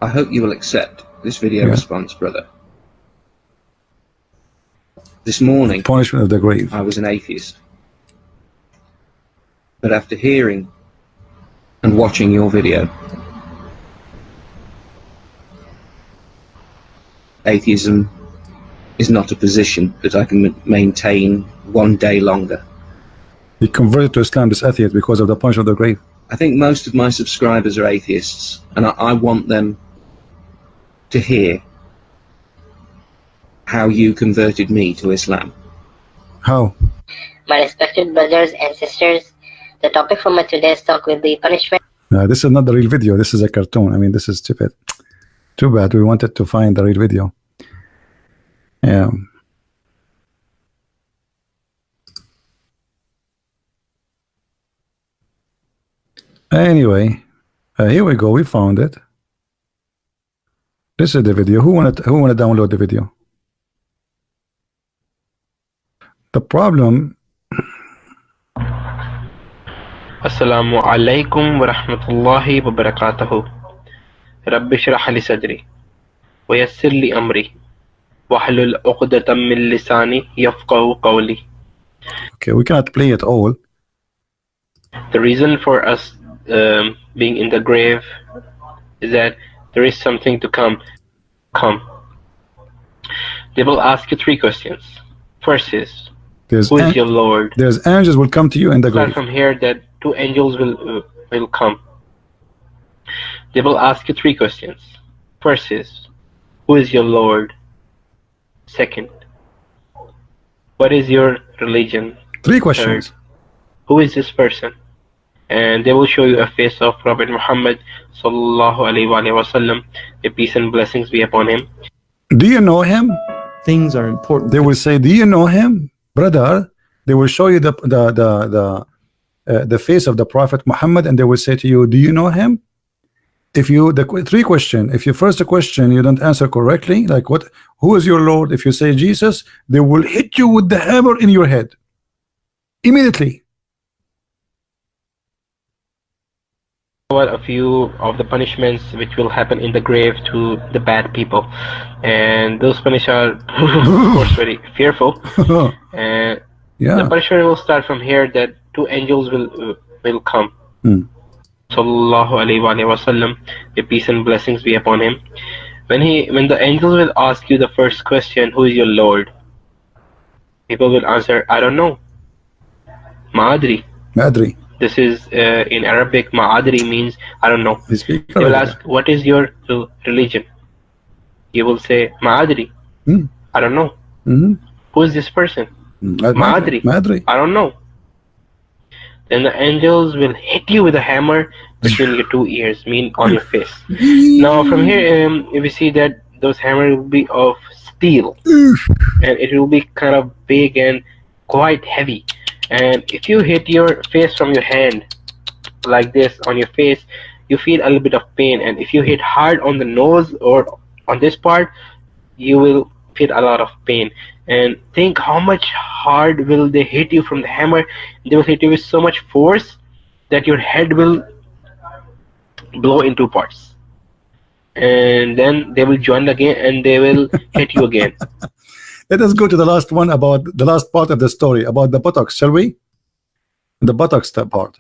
I hope you will accept this video response, brother. This morning, punishment of the grave. I was an atheist. But after hearing and watching your video, atheism is not a position that I can maintain one day longer. He converted to Islam, this atheist, because of the punishment of the grave. I think most of my subscribers are atheists, and I want them to hear how you converted me to Islam. How? My respected brothers and sisters, the topic for my today's talk will be punishment. This is not the real video. This is a cartoon. I mean, this is stupid. Too bad. We wanted to find the real video. Yeah. Anyway, here we go. We found it. This is the video. Who wanna download the video? The problem. Assalamu alaikum wa rahmatullahi wa barakatuhu. Rabbi shrah li sadri wa yassir li amri wahlul 'uqdatam min lisani yafqahu qawli. Okay, we cannot play it all. The reason for us being in the grave is that there is something to come. They will ask you 3 questions. First is, who is your Lord? There's angels will come to you in the grave. From here that 2 angels will come. They will ask you 3 questions. First is, who is your Lord? Second, what is your religion? 3 questions. Third, who is this person? And they will show you a face of Prophet Muhammad sallallahu alaihi wasallam. May peace and blessings be upon him. Do you know him? Things are important. They will say, do you know him, brother? They will show you the face of the Prophet Muhammad, and they will say to you, do you know him? If you 3 question, if your first question you don't answer correctly, like what, who is your Lord? If you say Jesus, they will hit you with the hammer in your head immediately. What a few of the punishments which will happen in the grave to the bad people, and those punishments are of course very fearful. And the punishment will start from here that 2 angels will come. Sallallahu alaihi wasallam, may peace and blessings be upon him. When the angels will ask you the first question, who is your Lord? People will answer, I don't know. Ma'adri. Madri. This is in Arabic. Ma'adri means I don't know. They will ask, what is your religion? You will say, Ma'adri. I don't know. Who is this person? Ma'adri. I don't know. Then the angels will hit you with a hammer between your 2 ears, mean on your face. Now from here, if you see that those hammers will be of steel, and it will be kind of big and quite heavy. And if you hit your face from your hand like this on your face, you feel a little bit of pain. And if you hit hard on the nose or on this part, you will feel a lot of pain. And think how much hard will they hit you from the hammer. They will hit you with so much force that your head will blow in 2 parts. And then they will join again and they will hit you again. Let us go to the last one, about the last part of the story, about the buttocks, shall we? The buttocks part.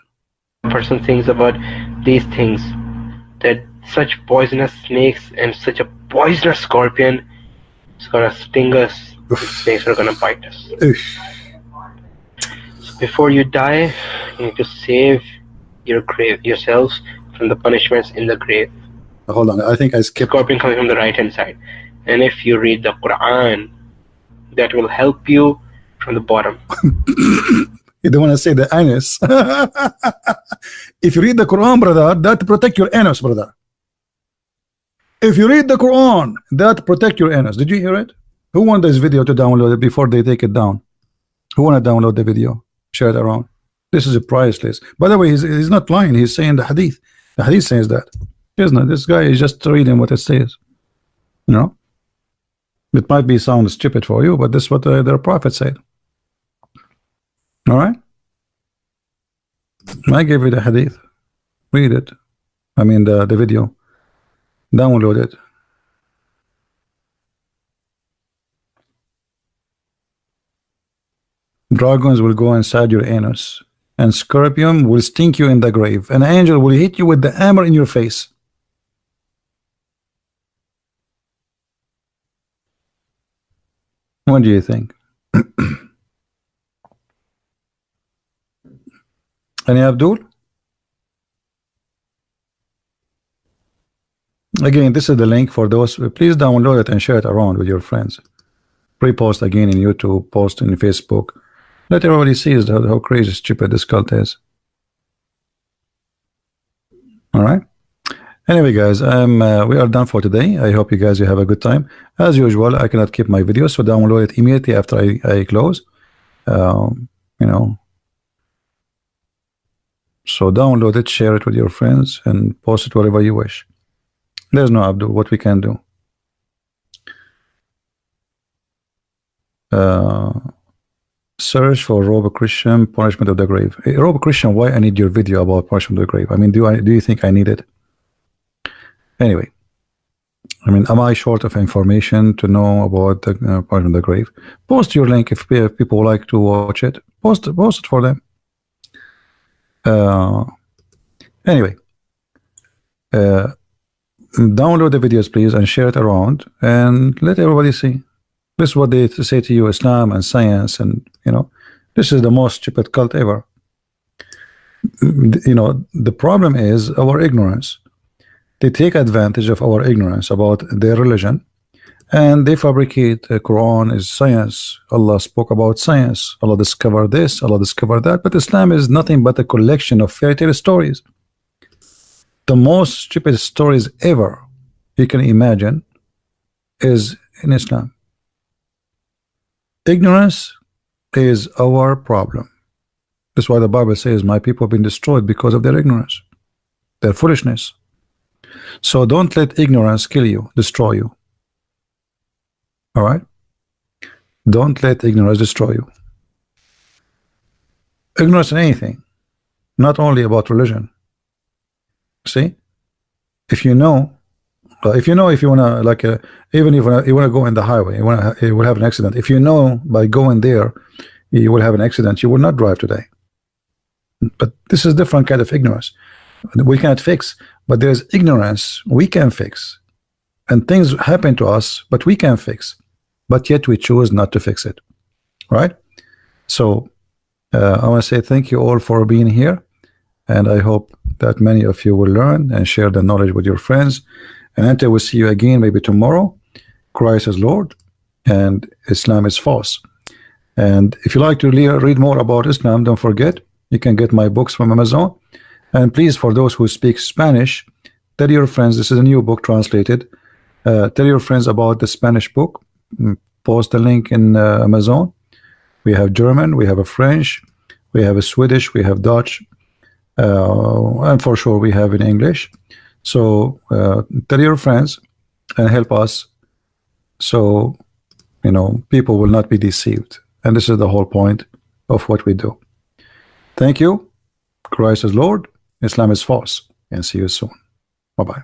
Person thinks about these things, that such poisonous snakes and such a poisonous scorpion is gonna sting us. Snakes are gonna bite us. So before you die, you need to save yourselves from the punishments in the grave. Hold on, I think I skipped. Scorpion coming from the right hand side. And if you read the Quran, that will help you from the bottom. You don't want to say the anus. If you read the Quran, brother, that protect your anus, brother. If you read the Quran, that protect your anus. Did you hear it? Who want this video to download it before they take it down? Who want to download the video? Share it around. This is a priceless. By the way, he's not lying. He's saying the hadith. The hadith says that. Isn't it? This guy is just reading what it says. You know? It might be sound stupid for you, but this is what their prophet said. All right? I gave you the hadith. Read it. I mean the video. Download it. Dragons will go inside your anus, and scorpion will stink you in the grave. An angel will hit you with the hammer in your face. What do you think? Any Abdul? Again, this is the link for those. Please download it and share it around with your friends. Repost again in YouTube, post in Facebook. Let everybody see how crazy stupid this cult is. All right. Anyway, guys, we are done for today. I hope you guys have a good time. As usual, I cannot keep my videos, so download it immediately after I close. You know. So download it, share it with your friends, and post it wherever you wish. There's no Abdul. What we can do. Search for Robo Christian punishment of the grave. Hey, Robo Christian, why I need your video about punishment of the grave? I mean, do you think I need it? Anyway, I mean, am I short of information to know about the punishment of the grave? Post your link if people like to watch it. Post it for them. Anyway, download the videos, please, and share it around, and let everybody see. This is what they say to you: Islam and science, and you know, this is the most stupid cult ever. You know, the problem is our ignorance. They take advantage of our ignorance about their religion, and they fabricate the Quran is science. Allah spoke about science. Allah discovered this. Allah discovered that. But Islam is nothing but a collection of fairy tale stories. The most stupid stories ever you can imagine is in Islam. Ignorance is our problem. That's why the Bible says, my people have been destroyed because of their ignorance, their foolishness. So don't let ignorance kill you, destroy you. All right? Don't let ignorance destroy you. Ignorance in anything, not only about religion. See? If you know, if you want to, like, even if you want to go in the highway, you will have an accident. If you know by going there, you will have an accident, you will not drive today. But this is different kind of ignorance. We cannot fix, but there's ignorance we can fix. And things happen to us, but we can fix. But yet we choose not to fix it. Right? So I want to say thank you all for being here. And I hope that many of you will learn and share the knowledge with your friends. And until we see you again, maybe tomorrow, Christ is Lord and Islam is false. And if you like to read more about Islam, don't forget, you can get my books from Amazon. And please, for those who speak Spanish, tell your friends, this is a new book translated. Tell your friends about the Spanish book. Post the link in Amazon. We have German, we have a French, we have a Swedish, we have Dutch, and for sure we have in English. So tell your friends and help us, so you know people will not be deceived. And this is the whole point of what we do. Thank you. Christ is Lord, Islam is false, and see you soon. Bye-bye.